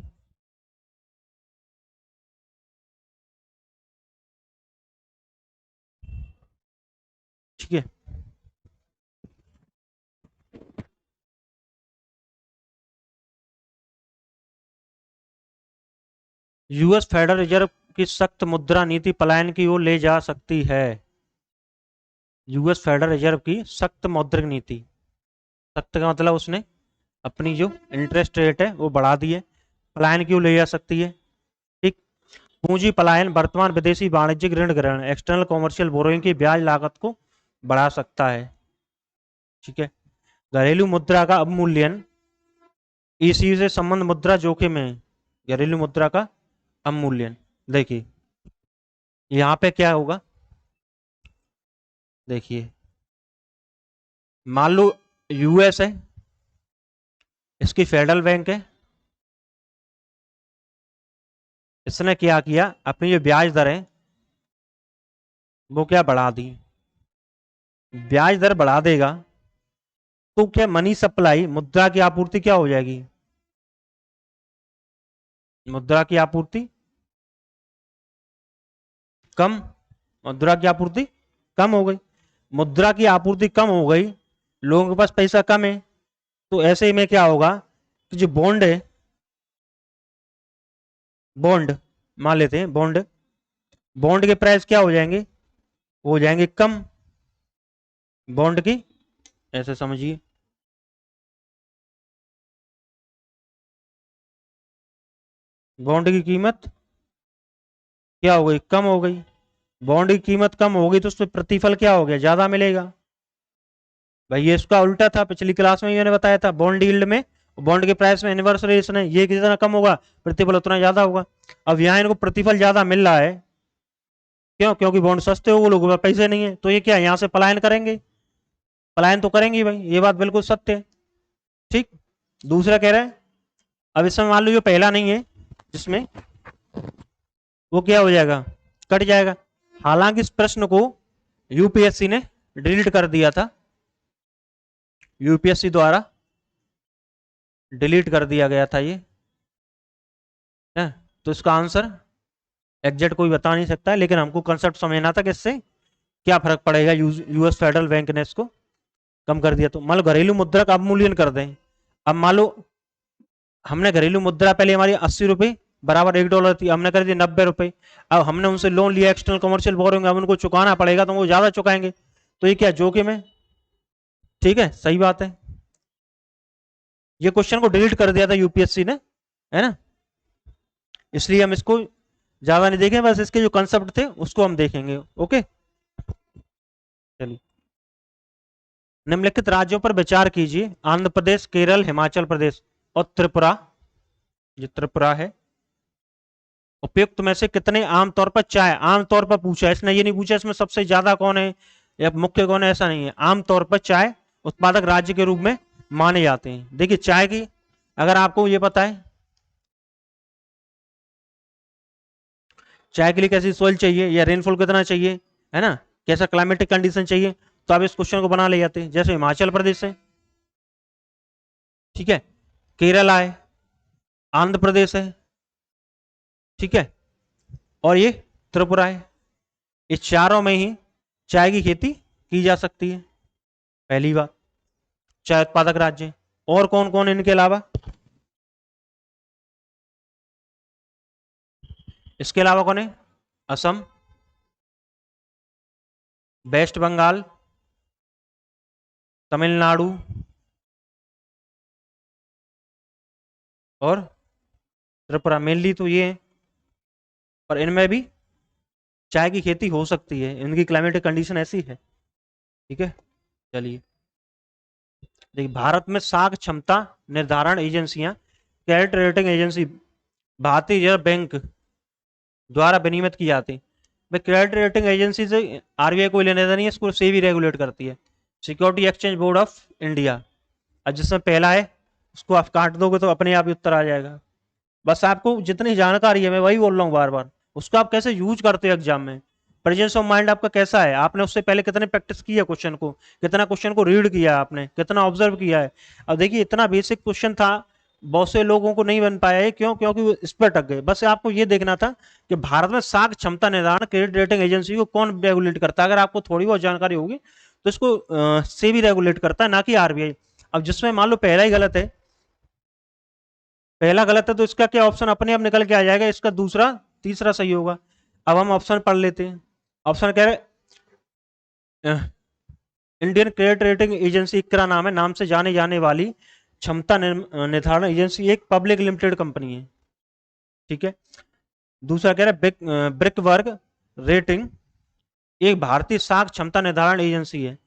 ठीक है, यूएस फेडरल रिजर्व की सख्त मुद्रा नीति पलायन की ओर ले जा सकती है। यूएस फेडरल रिजर्व की सख्त मौद्रिक नीति, सख्त का मतलब उसने अपनी जो इंटरेस्ट रेट है वो बढ़ा दी है, पलायन की ओर ले जा सकती है। ठीक, पूंजी पलायन वर्तमान विदेशी वाणिज्यिक ऋण ग्रहण एक्सटर्नल कॉमर्शियल बोरोइंग की ब्याज लागत को बढ़ा सकता है। ठीक है, घरेलू मुद्रा का अवमूल्यन ECU से संबंध मुद्रा जोखिम है, घरेलू मुद्रा का अवमूल्यन। देखिए यहां पे क्या होगा, देखिए मान लो यूएस है, इसकी फेडरल बैंक है, इसने क्या किया, अपनी जो ब्याज दर है वो क्या बढ़ा दी, ब्याज दर बढ़ा देगा तो क्या मनी सप्लाई, मुद्रा की आपूर्ति क्या हो जाएगी, मुद्रा की आपूर्ति कम, मुद्रा की आपूर्ति कम हो गई, मुद्रा की आपूर्ति कम हो गई, लोगों के पास पैसा कम है, तो ऐसे में क्या होगा कि जो बॉन्ड है, बॉन्ड मान लेते हैं, बॉन्ड, बॉन्ड के प्राइस क्या हो जाएंगे, हो जाएंगे कम, बॉन्ड की, ऐसे समझिए, बॉन्ड की कीमत क्या हो गई, कम हो गई, बॉन्ड की कीमत कम हो गई तो उसमें प्रतिफल क्या हो गया, ज्यादा मिलेगा। भाई ये इसका उल्टा था, पिछली क्लास में मैंने बताया था, बॉन्ड यील्ड में, बॉन्ड के प्राइस में इनवर्स रिलेशन है, ये जितना कम होगा प्रतिफल उतना ज्यादा होगा। अब यहाँ इनको प्रतिफल ज्यादा मिल रहा है, क्यों, क्योंकि बॉन्ड सस्ते हो, लोगों के पास पैसे नहीं है, तो ये क्या यहाँ से पलायन करेंगे, पलायन तो करेंगे भाई, ये बात बिल्कुल सत्य है। ठीक, दूसरा कह रहा है, अब इसमें मान लो जो पहला नहीं है जिसमें, वो क्या हो जाएगा, कट जाएगा। हालांकि इस प्रश्न को यूपीएससी ने डिलीट कर दिया था, यूपीएससी द्वारा डिलीट कर दिया गया था ये है, तो इसका आंसर एग्जैक्ट कोई बता नहीं सकता है, लेकिन हमको कंसेप्ट समझना था कि इससे क्या फर्क पड़ेगा, यूएस फेडरल बैंक ने इसको कम कर दिया। तो मान लो घरेलू मुद्रा का अवमूल्यन कर दें, अब मान लो हमने घरेलू मुद्रा पहले हमारी 80 रुपए बराबर $1 थी, हमने कर दी 90 रुपए, अब हमने उनसे लोन लिया एक्सटर्नल कमर्शियल बोरोइंग, अब उनको चुकाना पड़ेगा तो वो ज्यादा चुकाएंगे, तो ये क्या जोखिम है, ठीक है सही बात है। ये क्वेश्चन को डिलीट कर दिया था यूपीएससी ने, है ना, इसलिए हम इसको ज्यादा नहीं देखें, बस इसके जो कंसेप्ट थे उसको हम देखेंगे। ओके चलिए, निम्नलिखित राज्यों पर विचार कीजिए, आंध्र प्रदेश, केरल, हिमाचल प्रदेश और त्रिपुरा, जो त्रिपुरा है, उपयुक्त में से कितने आमतौर पर चाय, आमतौर पर पूछा, इसने ये नहीं पूछा इसमें सबसे ज्यादा कौन है या मुख्य कौन है, ऐसा नहीं है, आमतौर पर चाय उत्पादक राज्य के रूप में माने जाते हैं। देखिए चाय की, अगर आपको ये पता है चाय के लिए कैसी सोइल चाहिए या रेनफॉल कितना चाहिए, है ना, कैसा क्लाइमेटिक कंडीशन चाहिए, तो आप इस क्वेश्चन को बना ले जाते हैं। जैसे हिमाचल प्रदेश है, ठीक है, केरला है, आंध्र प्रदेश है, ठीक है, और ये त्रिपुरा है, इस चारों में ही चाय की खेती की जा सकती है, पहली बात, चाय उत्पादक राज्य। और कौन कौन इनके अलावा, इसके अलावा कौन है, असम, वेस्ट बंगाल, तमिलनाडु और त्रिपुरा, मेनली तो ये है, और इनमें भी चाय की खेती हो सकती है, इनकी क्लाइमेटिक कंडीशन ऐसी है, ठीक है। चलिए देखिए, भारत में साख क्षमता निर्धारण एजेंसियां, क्रेडिट रेटिंग एजेंसी, भारतीय रिजर्व बैंक द्वारा विनियमित की जाती है। भाई क्रेडिट रेटिंग एजेंसी से आरबीआई कोई लेने देना नहीं है, इसको सेबी रेगुलेट करती है, security exchange board of India. अब जिसमें पहला है उसको आप काट दोगे तो अपने आप ही उत्तर आ जाएगा। बस आपको जितनी जानकारी है, मैं वही बोल रहा हूँ बार बार, उसको आप कैसे यूज करते हो एग्जाम में, प्रेजेंस ऑफ माइंड आपका कैसा है, आपने उससे पहले कितने प्रैक्टिस की है क्वेश्चन को, कितना क्वेश्चन को रीड किया है आपने, कितना ऑब्जर्व किया है। अब देखिए इतना बेसिक क्वेश्चन था, बहुत से लोगों को नहीं बन पाया है, क्यों, क्योंकि वो इस पर अटक गए। बस आपको ये देखना था कि भारत में साख क्षमता निर्धारण क्रेडिट रेटिंग एजेंसी को कौन रेगुलेट करता है, अगर आपको थोड़ी बहुत जानकारी होगी तो इसको से भी रेगुलेट करता है, ना कि आरबीआई। अब जिसमें मान लो पहला ही गलत है, पहला गलत है तो इसका क्या ऑप्शन अपने आप निकल के आ जाएगा, इसका दूसरा तीसरा सही होगा। अब हम ऑप्शन पढ़ लेते हैं। ऑप्शन कह रहे Indian credit rating agency, Iqra नाम है, नाम से जाने जाने वाली क्षमता निर्धारण एजेंसी एक पब्लिक लिमिटेड कंपनी है, ठीक है। दूसरा कह रहा है ब्रिक वर्ग रेटिंग एक भारतीय साख क्षमता निर्धारण एजेंसी है।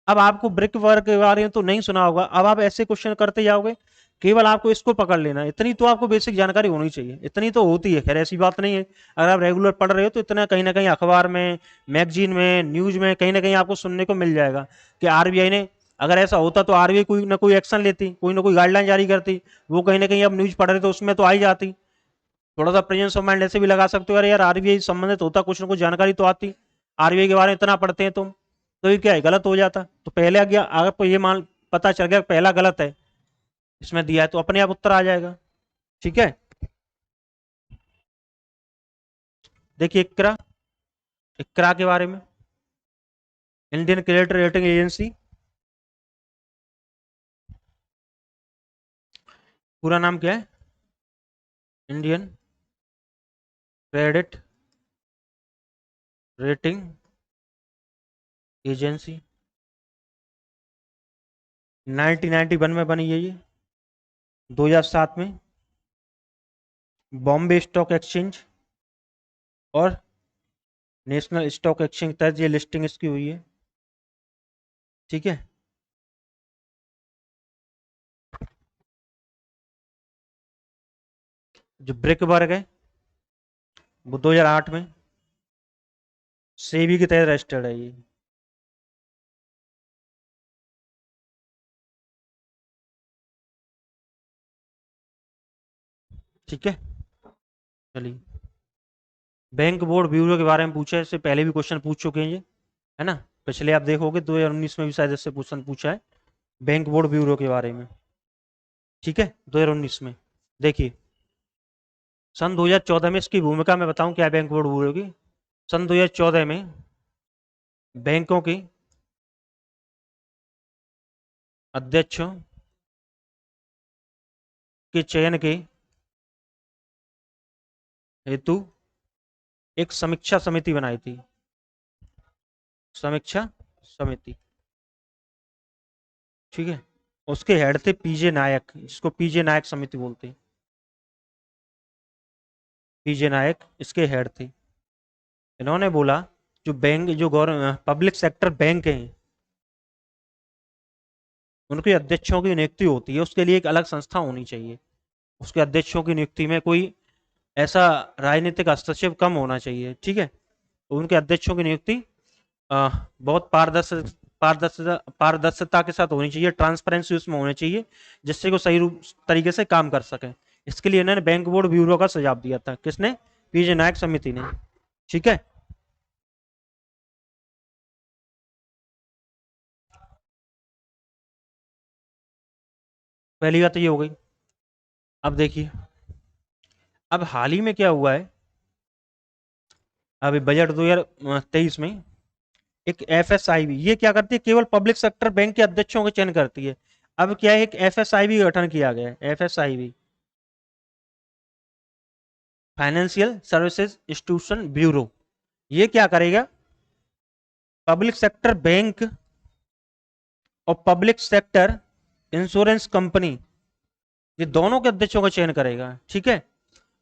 अब आपको ब्रिक वर्क के बारे में तो नहीं सुना होगा, अब आप ऐसे क्वेश्चन करते जाओगे, केवल आपको इसको पकड़ लेना है, इतनी तो आपको बेसिक जानकारी होनी चाहिए, इतनी तो होती है, खैर ऐसी बात नहीं है। अगर आप रेगुलर पढ़ रहे हो तो इतना कहीं ना कहीं अखबार में, मैगजीन में, न्यूज में कहीं ना कहीं आपको सुनने को मिल जाएगा कि आरबीआई ने, अगर ऐसा होता तो आरबीआई कोई ना कोई एक्शन लेती, कोई ना कोई गाइडलाइन जारी करती, वो कहीं ना कहीं अब न्यूज पढ़ रहे तो उसमें तो आ ही जाती। थोड़ा सा प्रेजेंस ऑफ माइंड ऐसे भी लगा सकते हो, अरे यार आरबीआई संबंधित होता, कुछ ना कुछ जानकारी तो आती, आरबीआई के बारे में इतना पढ़ते हैं तुम, तो ये क्या है, गलत हो जाता। तो पहले आ गया, आपको ये मान पता चल गया पहला गलत है इसमें दिया है, तो अपने आप उत्तर आ जाएगा। ठीक है, देखिए इकरा, इकरा के बारे में, इंडियन क्रेडिट रेटिंग एजेंसी, पूरा नाम क्या है, इंडियन क्रेडिट रेटिंग एजेंसी, 1991 में बनी है ये, 2007 में बॉम्बे स्टॉक एक्सचेंज और नेशनल स्टॉक एक्सचेंज तहत ये लिस्टिंग इसकी हुई है। ठीक है, जो ब्रिक वर्ग है वो 2008 में सेबी के तहत रजिस्टर्ड है ये। ठीक है, चलिए, बैंक बोर्ड ब्यूरो के बारे में पूछा है, इससे पहले भी क्वेश्चन पूछ चुके हैं ये, है ना, पिछले आप देखोगे 2019 में भी शायद इससे क्वेश्चन पूछा है बैंक बोर्ड ब्यूरो के बारे में। ठीक है, 2019 में, देखिए सन 2014 में इसकी भूमिका मैं बताऊं क्या है बैंक बोर्ड ब्यूरो की। सन 2014 में बैंकों की अध्यक्षों के चयन के हेतु एक समीक्षा समिति बनाई थी, समीक्षा समिति। ठीक है, उसके हेड थे पीजे नायक, जिसको पीजे नायक समिति बोलते हैं, पीजे नायक इसके हेड थे। इन्होंने बोला जो बैंक, जो गवर्नमेंट पब्लिक सेक्टर बैंक हैं, उनके अध्यक्षों की नियुक्ति होती है, उसके लिए एक अलग संस्था होनी चाहिए, उसके अध्यक्षों की नियुक्ति में कोई ऐसा राजनीतिक हस्तक्षेप कम होना चाहिए। ठीक है, तो उनके अध्यक्षों की नियुक्ति बहुत पारदर्शिता के साथ होनी चाहिए, ट्रांसपेरेंसी उसमें होनी चाहिए, जिससे वो सही रूप तरीके से काम कर सके। इसके लिए इन्होंने बैंक बोर्ड ब्यूरो का सुझाव दिया था, किसने, पीजे नायक समिति ने। ठीक है, पहली बात तो ये हो गई। अब देखिए, अब हाल ही में क्या हुआ है, अभी बजट 2023 में एक एफएसआईबी, ये क्या करती है, केवल पब्लिक सेक्टर बैंक के अध्यक्षों का चयन करती है। अब क्या है, एक एफएसआईबी गठन किया गया है, एफएसआईबी, फाइनेंशियल सर्विसेज इंस्टीट्यूशन ब्यूरो। ये क्या करेगा, पब्लिक सेक्टर बैंक और पब्लिक सेक्टर इंश्योरेंस कंपनी, ये दोनों के अध्यक्षों का चयन करेगा। ठीक है,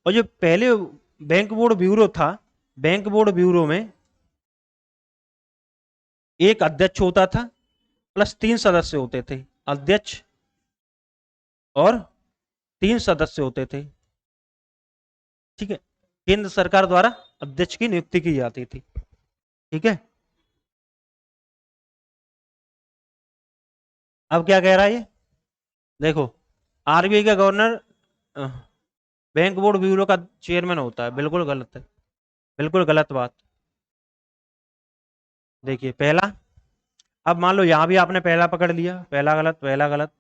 और जो पहले बैंक बोर्ड ब्यूरो था, बैंक बोर्ड ब्यूरो में एक अध्यक्ष होता था प्लस 3 सदस्य होते थे, अध्यक्ष और 3 सदस्य होते थे। ठीक है, केंद्र सरकार द्वारा अध्यक्ष की नियुक्ति की जाती थी। ठीक है, अब क्या कह रहा है ये, देखो, आरबीआई का गवर्नर बैंक बोर्ड ब्यूरो का चेयरमैन होता है, बिल्कुल गलत है, बिल्कुल गलत बात। देखिए पहला, अब मान लो यहां भी आपने पहला पकड़ लिया, पहला गलत, पहला गलत,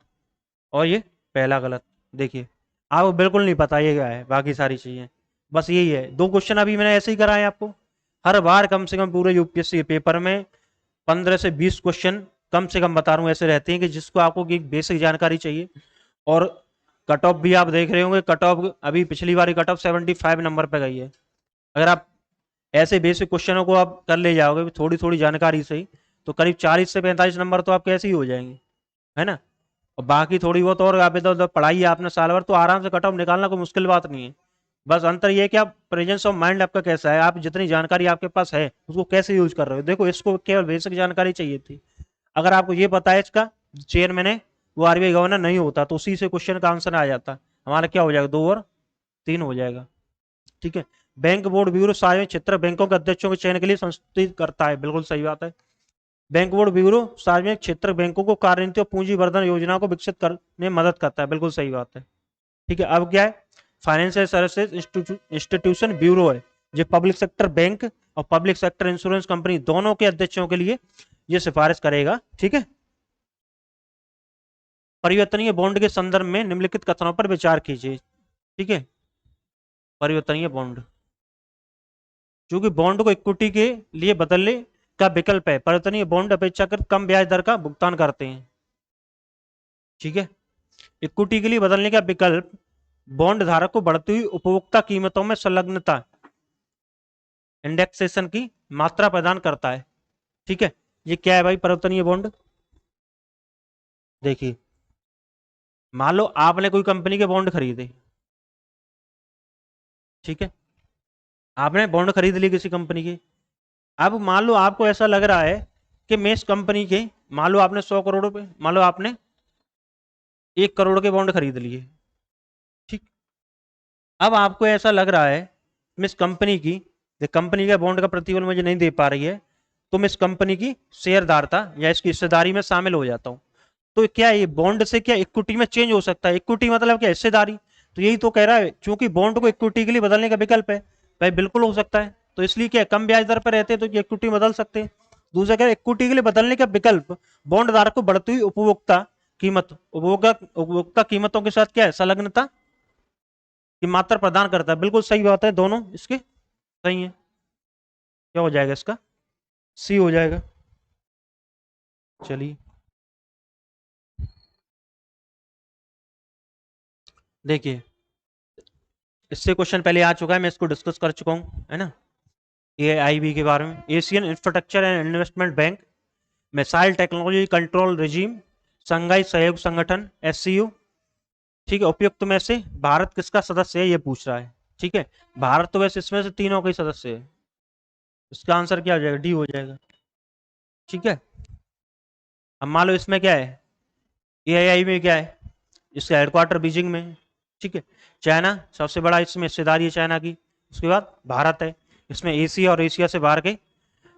और ये पहला गलत। देखिए आपको बिल्कुल नहीं पता ये क्या है, बाकी सारी चीजें बस यही है। दो क्वेश्चन अभी मैंने ऐसे ही कराए आपको, हर बार कम से कम पूरे यूपीएससी के पेपर में 15 से 20 क्वेश्चन कम से कम बता रहा हूँ ऐसे रहते हैं कि जिसको आपको एक बेसिक जानकारी चाहिए। और कट ऑफ भी आप देख रहे होंगे, कट ऑफ अभी पिछली बार कट ऑफ 75 नंबर पे गई है। अगर आप ऐसे बेसिक क्वेश्चनों को आप कर ले जाओगे थोड़ी थोड़ी जानकारी से ही, तो करीब 40 से 45 नंबर तो आपके ऐसे ही हो जाएंगे, है ना। और बाकी थोड़ी बहुत और आप इधर उधर पढ़ाई है आपने साल भर, तो आराम से कट ऑफ निकालना कोई मुश्किल बात नहीं है। बस अंतर ये है कि आप प्रेजेंस ऑफ माइंड आपका कैसा है, आप जितनी जानकारी आपके पास है उसको कैसे यूज कर रहे हो। देखो इसको केवल बेसिक जानकारी चाहिए थी, अगर आपको ये पता है इसका चेयरमैन है वो आरबीआई गवर्नर नहीं होता, तो उसी से क्वेश्चन का आंसर आ जाता। हमारा क्या हो जाएगा, 2 और 3 हो जाएगा। ठीक है। बैंक बोर्ड ब्यूरो सार्वजनिक क्षेत्र बैंकों के अध्यक्षों के चयन के लिए संस्तुत करता है, बिल्कुल सही बात है। बैंक बोर्ड ब्यूरो सार्वजनिक क्षेत्र बैंकों को कार्यनीति और पूंजी वर्धन योजनाओं को विकसित करने में मदद करता है, बिल्कुल सही बात है। ठीक है। अब क्या है, फाइनेंशियल सर्विसेज इंस्टीट्यूशन ब्यूरो है, जो पब्लिक सेक्टर बैंक और पब्लिक सेक्टर इंश्योरेंस कंपनी दोनों के अध्यक्षों के लिए ये सिफारिश करेगा। ठीक है। परिवर्तनीय बॉन्ड के संदर्भ में निम्नलिखित कथनों पर विचार कीजिए। ठीक है। परिवर्तनीय बॉन्ड, क्योंकि बॉन्ड को इक्विटी के लिए बदलने का विकल्प है, परिवर्तनीय बॉन्ड अपेक्षाकृत कम ब्याज दर का भुगतान करते हैं। ठीक है। इक्विटी के लिए बदलने का विकल्प बॉन्ड धारक को बढ़ती हुई उपभोक्ता कीमतों में संलग्नता इंडेक्सेशन की मात्रा प्रदान करता है। ठीक है। ये क्या है भाई, परिवर्तनीय बॉन्ड। देखिए, मान लो आपने कोई कंपनी के बॉन्ड खरीदे। ठीक है। आपने बॉन्ड खरीद लिए किसी कंपनी के। अब मान लो आपको ऐसा लग रहा है कि मैं इस कंपनी के, मान लो आपने 100 करोड़ रुपए, मान लो आपने 1 करोड़ के बॉन्ड खरीद लिए। ठीक। अब आपको ऐसा लग रहा है मैं इस कंपनी की, कंपनी का बॉन्ड का प्रतिफल मुझे नहीं दे पा रही है, तो मैं इस कंपनी की शेयरदार था या इसकी हिस्सेदारी में शामिल हो जाता हूं। तो क्या ये बॉन्ड से क्या इक्विटी में चेंज हो सकता है? इक्विटी मतलब क्या, हिस्सेदारी। तो यही तो कह रहा है, क्योंकि बॉन्ड को इक्विटी के लिए बदलने का विकल्प है, भाई बिल्कुल हो सकता है। तो इसलिए क्या, कम ब्याज दर पर रहते हैं तो इक्विटी बदल सकते हैं। दूसरा क्या, इक्विटी के लिए बदलने का विकल्प बॉन्ड धारक को बढ़ती हुई उपभोक्ता कीमत, उपभोक्ता कीमतों के साथ क्या है, संलग्नता की मात्रा प्रदान करता है। बिल्कुल सही बात है, दोनों इसके सही है। क्या हो जाएगा इसका, सी हो जाएगा। चलिए देखिए, इससे क्वेश्चन पहले आ चुका है, मैं इसको डिस्कस कर चुका हूं, है ना, एआईबी के बारे में। Asian infrastructure and investment bank, missile technology control regime, Shanghai सहयोग संगठन एससीयू। ठीक है। उपयुक्त में से भारत किसका सदस्य है, ये पूछ रहा है। ठीक है। भारत तो वैसे इसमें से तीनों का ही सदस्य है। इसका आंसर क्या हो जाएगा, डी हो जाएगा। ठीक है। अब मान लो इसमें क्या है, एआईआई में क्या है, इसका हेडक्वार्टर बीजिंग में है। ठीक है। चाइना सबसे बड़ा इसमें हिस्सेदारी है चाइना की। उसके बाद भारत है। इसमें एशिया और एशिया से बाहर के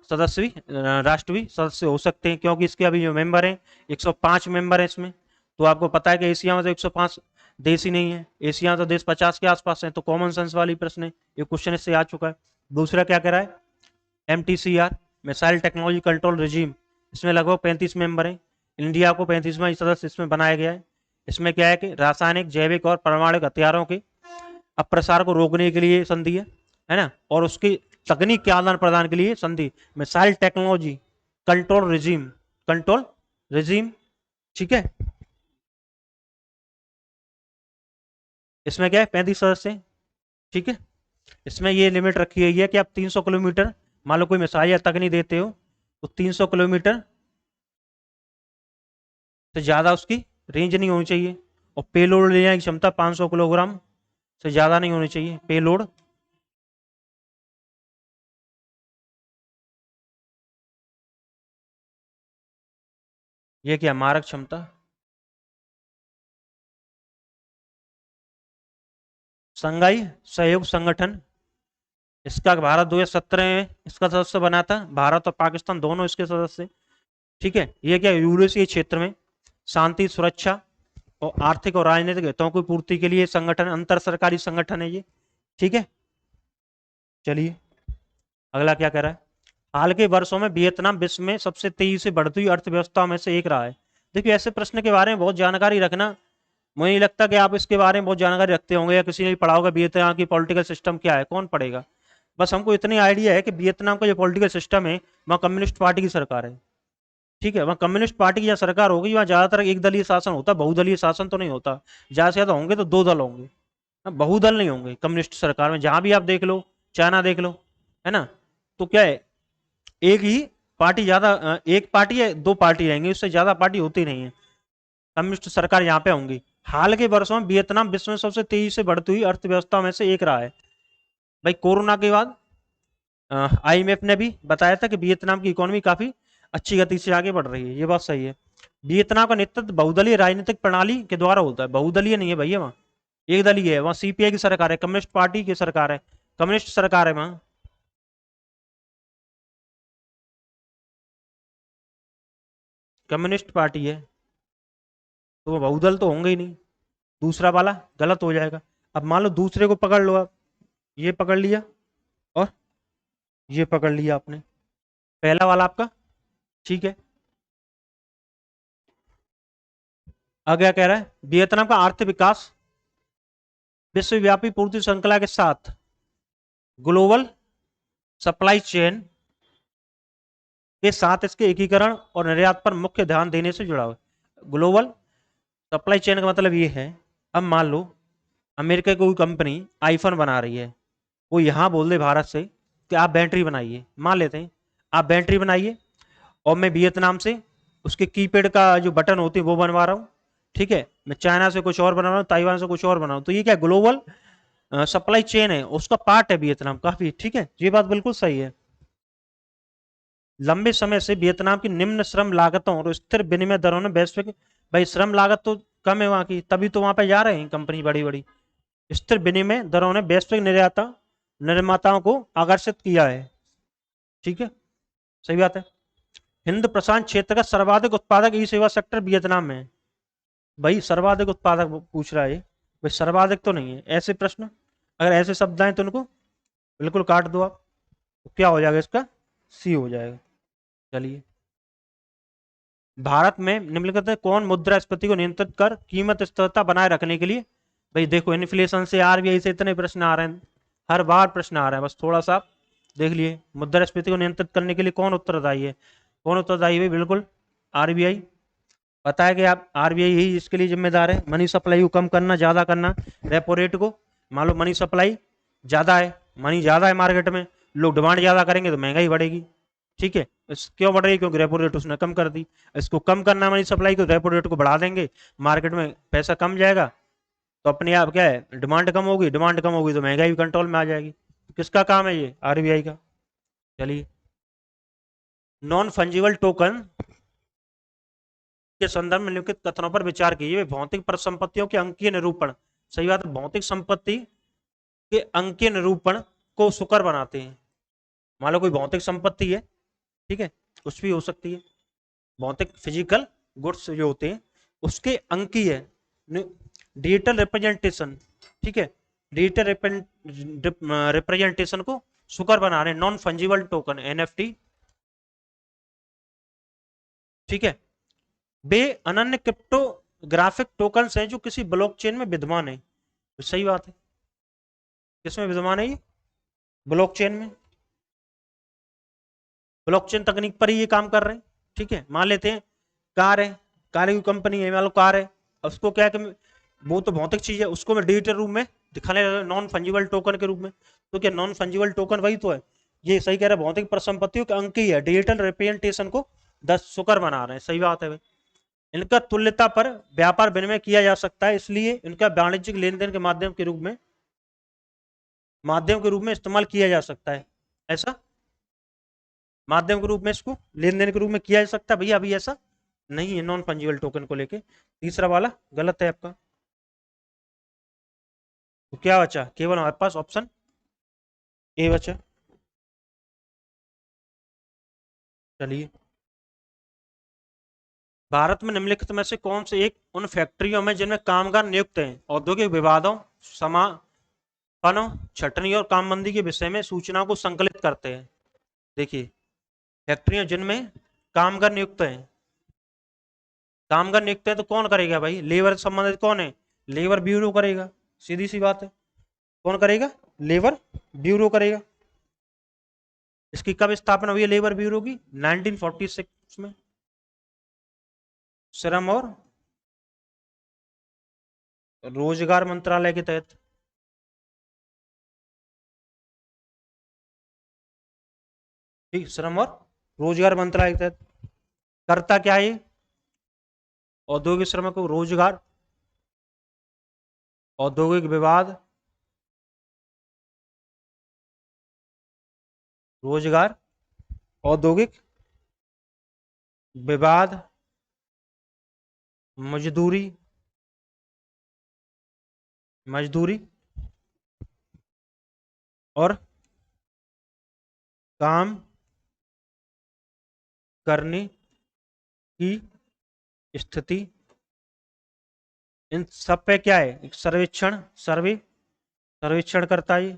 सदस्य भी, राष्ट्र भी सदस्य हो सकते हैं, क्योंकि इसके अभी जो मेंबर हैं 105 मेंबर हैं इसमें। तो आपको पता है कि एशिया में तो 105 देश ही नहीं है, एशिया में तो देश 50 के आसपास है। तो कॉमन सेंस वाली प्रश्न है, ये क्वेश्चन इससे आ चुका है। दूसरा क्या कह रहा है, MTCR, missile technology control regime, इसमें लगभग 35 मेंबर हैं। इंडिया को 35वां सदस्य इसमें बनाया गया है। इसमें क्या है कि रासायनिक, जैविक और परमाणु हथियारों के अप्रसार को रोकने के लिए संधि है ना, और उसकी तकनीक के आदान प्रदान के लिए संधि, मिसाइल टेक्नोलॉजी कंट्रोल रिजीम। ठीक है। इसमें क्या है, 35 सदस्य। ठीक है। इसमें ये लिमिट रखी गई है कि आप 300 किलोमीटर, मान लो कोई मिसाइल या तकनीक देते हो, तो 300 किलोमीटर से ज्यादा उसकी रेंज नहीं होनी चाहिए, और पेलोड ले जाने की क्षमता 500 किलोग्राम से ज्यादा नहीं होनी चाहिए पेलोड। ये क्या, मारक क्षमता। संघाई सहयोग संगठन, इसका भारत 2017 में इसका सदस्य बना था, भारत और पाकिस्तान दोनों इसके सदस्य। ठीक है। ये क्या, यूरेशिया क्षेत्र में शांति, सुरक्षा और आर्थिक और राजनीतिक हितों की पूर्ति के लिए संगठन, अंतर सरकारी संगठन है ये। ठीक है। चलिए अगला क्या कह रहा है, हाल के वर्षों में वियतनाम विश्व में सबसे तेजी से बढ़ती हुई अर्थव्यवस्था में से एक रहा है। देखिए, ऐसे प्रश्न के बारे में बहुत जानकारी रखना, मुझे नहीं लगता कि आप इसके बारे में बहुत जानकारी रखते होंगे, या किसी ने भी पढ़ा होगा वियतनाम की पॉलिटिकल सिस्टम क्या है, कौन पढ़ेगा। बस हमको इतनी आइडिया है कि वियतनाम का जो पॉलिटिकल सिस्टम है, वहाँ कम्युनिस्ट पार्टी की सरकार है। ठीक है। वहाँ कम्युनिस्ट पार्टी की सरकार होगी, वहाँ ज्यादातर एक दलीय शासन होता है, बहुदलीय शासन तो नहीं होता। ज्यादा से ज्यादा होंगे तो 2 दल होंगे, बहुदल नहीं होंगे कम्युनिस्ट सरकार में। जहां भी आप देख लो, चाइना देख लो, है ना, तो क्या है, एक ही पार्टी, ज्यादा एक पार्टी है, 2 पार्टी रहेंगी, उससे ज्यादा पार्टी होती नहीं है। कम्युनिस्ट सरकार यहाँ पे होंगी। हाल के वर्षों में वियतनाम विश्व में सबसे तेजी से बढ़ती हुई अर्थव्यवस्था में से एक रहा है। भाई कोरोना के बाद IMF ने भी बताया था कि वियतनाम की इकोनॉमी काफी अच्छी गति से आगे बढ़ रही है, ये बात सही है। वियतनाम का नेतृत्व बहुदलीय राजनीतिक प्रणाली के द्वारा होता है। बहुदलीय नहीं है भैया, वहाँ एक दलीय है। वहाँ सीपीआई की सरकार है, कम्युनिस्ट पार्टी की सरकार है, कम्युनिस्ट सरकार है वहाँ। कम्युनिस्ट पार्टी है, तो वो बहुदल तो होंगे ही नहीं। दूसरा वाला गलत हो जाएगा। अब मान लो दूसरे को पकड़ लो आप, ये पकड़ लिया और ये पकड़ लिया आपने, पहला वाला आपका ठीक है। आगे क्या कह रहा है, वियतनाम का आर्थिक विकास विश्वव्यापी पूर्ति श्रृंखला के साथ ग्लोबल सप्लाई चेन के साथ इसके एकीकरण और निर्यात पर मुख्य ध्यान देने से जुड़ा हुआ है। ग्लोबल सप्लाई चेन का मतलब ये है, अब मान लो अमेरिका की कोई कंपनी आईफोन बना रही है, वो यहाँ बोल दे भारत से कि आप बैटरी बनाइए, मान लेते हैं आप बैटरी बनाइए, और मैं वियतनाम से उसके कीपैड का जो बटन होते हैं वो बनवा रहा हूँ, ठीक है। मैं चाइना से कुछ और बना रहा हूँ, ताइवान से कुछ और बना रहा हूँ, तो ये क्या ग्लोबल सप्लाई चेन है, उसका पार्ट है वियतनाम काफी, ठीक है। ये बात बिल्कुल सही है। लंबे समय से वियतनाम की निम्न श्रम लागतों और स्थिर विनिमय दरों ने वैश्विक, भाई श्रम लागत तो कम है वहां की, तभी तो वहां पे जा रहे हैं कंपनी बड़ी बड़ी। स्थिर विनिमय दरों ने वैश्विक निर्माताओं को आकर्षित किया है, ठीक है, सही बात है। हिंद प्रशांत क्षेत्र का सर्वाधिक उत्पादक ई सेवा सेक्टर वियतनाम में है। भाई सर्वाधिक उत्पादक पूछ रहा है, भाई सर्वाधिक तो नहीं है। ऐसे प्रश्न अगर ऐसे शब्द आए तो उनको बिल्कुल काट दो आप, तो क्या हो जाएगा इसका, सी हो जाएगा। चलिए, भारत में निम्नलिखित में कौन मुद्रास्फीति को नियंत्रित कर कीमत स्थिरता बनाए रखने के लिए, भाई देखो इन्फ्लेशन से आरबीआई से इतने प्रश्न आ रहे हैं, हर बार प्रश्न आ रहे हैं, बस थोड़ा सा देख लिए। मुद्रास्फीति को नियंत्रित करने के लिए कौन उत्तरदायी है, कौन उत्तरदायी है, बिल्कुल आरबीआई। पता है कि आप आरबीआई ही इसके लिए जिम्मेदार है, मनी सप्लाई को कम करना, ज्यादा करना, रेपो रेट को। मान लो मनी सप्लाई ज्यादा है, मनी ज्यादा है मार्केट में, लोग डिमांड ज्यादा करेंगे तो महंगाई बढ़ेगी, ठीक है। क्यों बढ़ रही है, क्योंकि रेपो रेट उसने कम कर दी। इसको कम करना मनी सप्लाई को, रेपो रेट को बढ़ा देंगे, मार्केट में पैसा कम जाएगा, तो अपने आप क्या है, डिमांड कम होगी, डिमांड कम होगी तो महंगाई भी कंट्रोल में आ जाएगी। किसका काम है ये, आरबीआई का। चलिए, नॉन फंजिबल टोकन के संदर्भ में निम्नलिखित कथनों पर विचार कीजिए। भौतिक परिसंपत्तियों के अंकीय निरूपण, सही बात है, भौतिक संपत्ति के अंकीय निरूपण को सुकर बनाते हैं। मान लो कोई भौतिक संपत्ति है, ठीक है, कुछ भी हो सकती है, भौतिक फिजिकल गुड्स जो होते हैं उसके अंकीय डिजिटल रिप्रेजेंटेशन, ठीक है, डिजिटल रिप्रेजेंटेशन को सुकर बना रहे हैं, नॉन फंजिबल टोकन एनएफटी, ठीक है। वे अनन्य क्रिप्टोग्राफिक टोकन्स हैं जो किसी ब्लॉकचेन में विद्यमान है, तो सही बात है, किसमें विद्यमान है ये, ब्लॉकचेन में, ब्लॉकचेन तकनीक पर ही ये काम कर रहे हैं, ठीक है। मान लेते हैं कार है, कार की कंपनी है, मान लो कार है, उसको क्या है कि वो तो भौतिक चीज है, उसको मैं डिजिटल रूप में दिखाने लगा नॉन फंजिबल टोकन के रूप में, तो क्या नॉन फंजिबल टोकन वही तो है। ये सही कह रहा है, भौतिक परिसंपत्तियों के अंक ही है, डिजिटल रिप्रेजेंटेशन को 10 सुकर बना रहे हैं, सही बात है भाई। इनका तुल्यता पर व्यापार विनिमय किया जा सकता है, इसलिए इनका वाणिज्यिक लेन देन के माध्यम के रूप में इस्तेमाल किया जा सकता है। ऐसा माध्यम के रूप में इसको लेन देन के रूप में किया जा सकता है भैया, अभी ऐसा नहीं है नॉन फंजिबल टोकन को लेके। तीसरा वाला गलत है आपका, तो क्या बचा, केवल हमारे पास ऑप्शन ए बचा। चलिए, भारत में निम्नलिखित में से कौन से एक उन फैक्ट्रियों में जिनमें कामगार नियुक्त हैं औद्योगिक विवादों, समापनों, छटनी और कामबंदी के विषय में सूचनाओं को संकलित करते हैं। देखिए, फैक्ट्रियां जिनमें कामगार नियुक्त हैं, कामगार नियुक्त है तो कौन करेगा भाई, लेबर संबंधित कौन है, लेबर ब्यूरो करेगा, सीधी सी बात है। कौन करेगा, लेबर ब्यूरो करेगा। इसकी कब स्थापना हुई है लेबर ब्यूरो की, 1946 में, श्रम और रोजगार मंत्रालय के तहत, ठीक, श्रम और रोजगार मंत्रालय के तहत। करता क्या है, औद्योगिक श्रमिक को रोजगार, औद्योगिक विवाद, रोजगार, औद्योगिक विवाद, मजदूरी, मजदूरी और काम करने की स्थिति, इन सब पे क्या है, एक सर्वेक्षण, सर्वेक्षण करता है ये।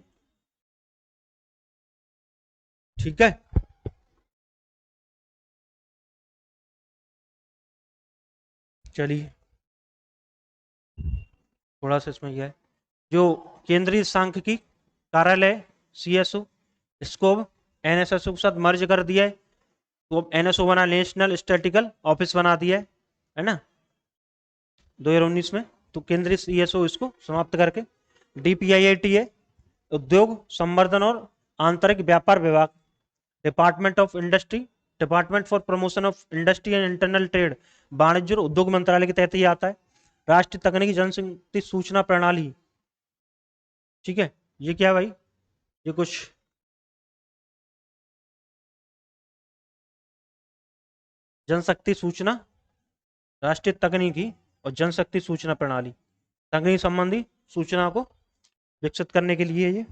ठीक है, चलिए थोड़ा सा इसमें यह है, जो केंद्रीय सांख्यिकी कार्यालय सीएसओ, इसको एनएसएसओ के साथ मर्ज कर दिया है, तो एनएसओ बना, नेशनल स्टैटिकल ऑफिस बना दिया है ना 2019 में। तो केंद्रीय सीएसओ इसको समाप्त करके डीपीआईआईटी है, उद्योग संवर्धन और आंतरिक व्यापार विभाग, department of industry, department for promotion of industry and internal trade, वाणिज्य और उद्योग मंत्रालय के तहत ही आता है। राष्ट्रीय तकनीकी जनशक्ति सूचना प्रणाली, ठीक है, ये क्या है भाई, ये कुछ जनशक्ति सूचना, राष्ट्रीय तकनीकी और जनशक्ति सूचना प्रणाली, तकनीक संबंधी सूचना को विकसित करने के लिए ये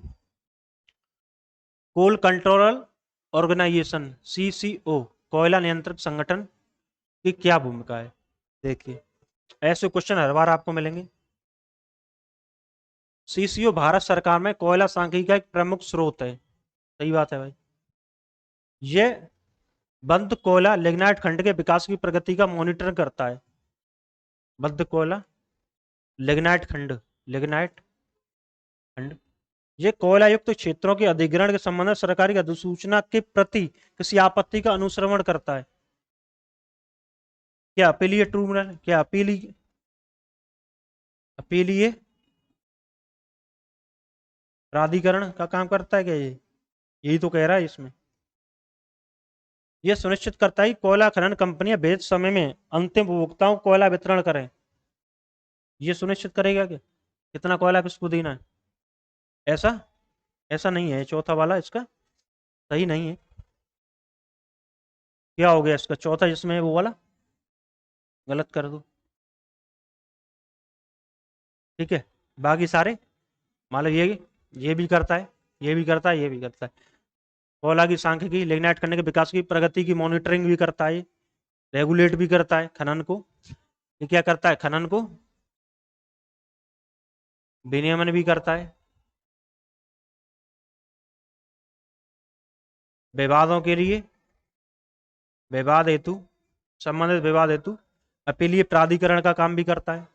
कोल कंट्रोल ऑर्गेनाइजेशन सीसीओ, कोयला नियंत्रक संगठन की क्या भूमिका है। देखिए ऐसे क्वेश्चन हर बार आपको मिलेंगे। सीसीओ भारत सरकार में कोयला सांख्यिकी का एक प्रमुख स्रोत है, सही बात है भाई। ये बंद कोयला लिग्नाइट खंड के विकास की प्रगति का मॉनिटर करता है। बंद कोयला लिग्नाइट खंड, लिग्नाइट खंड, ये कोयला युक्त क्षेत्रों के अधिग्रहण के संबंध में सरकारी अधिसूचना के प्रति किसी आपत्ति का अनुश्रवण करता है। क्या अपीलीय ट्रिब्यूनल, क्या अपीलीय प्राधिकरण का काम करता है क्या ये, यही तो कह रहा है इसमें। यह सुनिश्चित करता है कि कोयला खनन कंपनियां बेहद समय में अंतिम उपभोक्ताओं को कोयला वितरण करें। ये सुनिश्चित करेगा कि कितना कोयला किसको देना है। ऐसा ऐसा नहीं है चौथा वाला इसका, सही नहीं है। क्या हो गया इसका चौथा जिसमें है वो वाला गलत कर दो। ठीक है, बाकी सारे मान लो ये भी करता है, ये भी करता है, ये भी करता है। कोयला की सांख्यिकी लिग्नाइट करने के विकास की प्रगति की मॉनिटरिंग भी करता है, रेगुलेट भी करता है खनन को। ये क्या करता है, खनन को विनियमन भी करता है। विवादों के लिए, विवाद हेतु, संबंधित विवाद हेतु अपीलीय प्राधिकरण का काम भी करता है।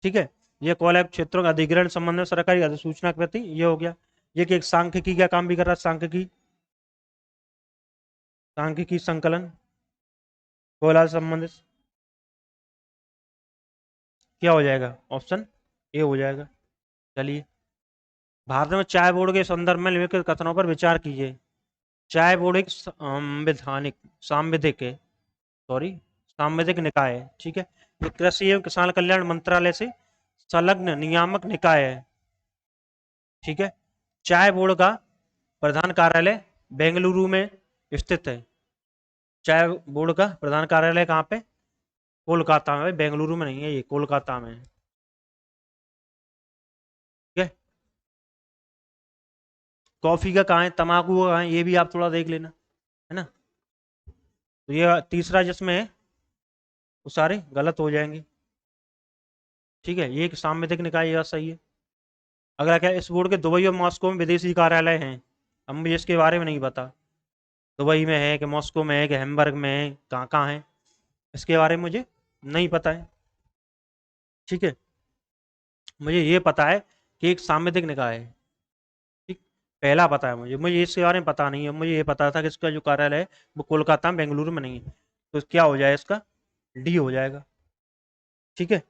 ठीक है, ये कोयला क्षेत्रों का अधिग्रहण संबंध में सरकारी अधिसूचना के प्रति ये हो गया। ये कि एक सांख्यिकी का काम भी कर रहा है, सांख्यिकी, सांख्यिकी संकलन कोयला से संबंधित। क्या हो जाएगा, ऑप्शन ए हो जाएगा। चलिए, भारत में चाय बोर्ड के संदर्भ में निम्नलिखित कथनों पर विचार कीजिए। चाय बोर्ड एक संवैधानिक, सांविधिक है, सॉरी सांविधिक निकाय है। ठीक है, ये कृषि एवं किसान कल्याण मंत्रालय से संलग्न नियामक निकाय है। ठीक है, चाय बोर्ड का प्रधान कार्यालय बेंगलुरु में स्थित है। चाय बोर्ड का प्रधान कार्यालय कहाँ पे, कोलकाता में, बेंगलुरु में नहीं है, ये कोलकाता में है। ठीक है, कॉफी का कहाँ है, तंबाकू का कहाँ है, ये भी आप थोड़ा देख लेना, है ना। तो ये तीसरा जिसमें है वो सारे गलत हो जाएंगे। ठीक है, ये एक सांविधिक निकाय, यह सही है। अगला क्या है, इस बोर्ड के दुबई और मॉस्को में विदेशी कार्यालय हैं। अब मुझे इसके बारे में नहीं पता, दुबई में है कि मॉस्को में है कि हैम्बर्ग में है, कहाँ कहाँ है, इसके बारे में मुझे नहीं पता है। ठीक है, मुझे ये पता है कि एक सांविधिक निकाय है। ठीक, पहला पता है मुझे, मुझे इसके बारे में पता नहीं है। मुझे ये पता था कि इसका जो कार्यालय है वो कोलकाता में, बेंगलुरु में नहीं है। तो क्या हो जाए इसका, डी हो जाएगा। ठीक है,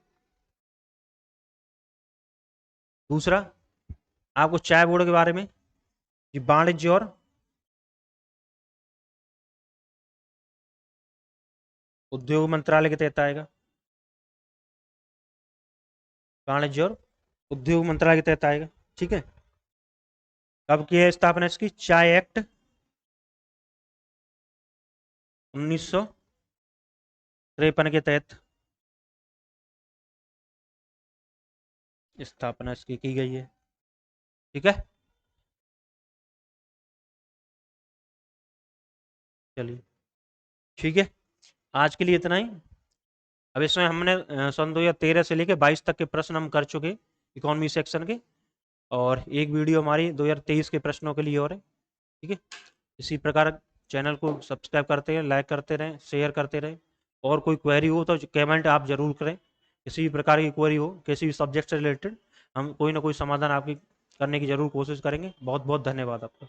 दूसरा आपको चाय बोर्ड के बारे में, ये वाणिज्य और उद्योग मंत्रालय के तहत आएगा। वाणिज्य और उद्योग मंत्रालय के तहत आएगा। ठीक है, कब की है स्थापना इसकी, चाय एक्ट 1900 53 के तहत स्थापना इसकी की गई है। ठीक है, चलिए ठीक है, आज के लिए इतना ही। अब इसमें हमने सन 2013 से लेकर 22 तक के प्रश्न हम कर चुके इकोनॉमी सेक्शन के, और एक वीडियो हमारी 2023 के प्रश्नों के लिए और है। ठीक है, इसी प्रकार चैनल को सब्सक्राइब करते रहें, लाइक करते रहें, शेयर करते रहें, और कोई क्वेरी हो तो कमेंट आप जरूर करें। किसी भी प्रकार की क्वेरी हो, किसी भी सब्जेक्ट से रिलेटेड, हम कोई ना कोई समाधान आपकी करने की जरूर कोशिश करेंगे। बहुत बहुत धन्यवाद आपका।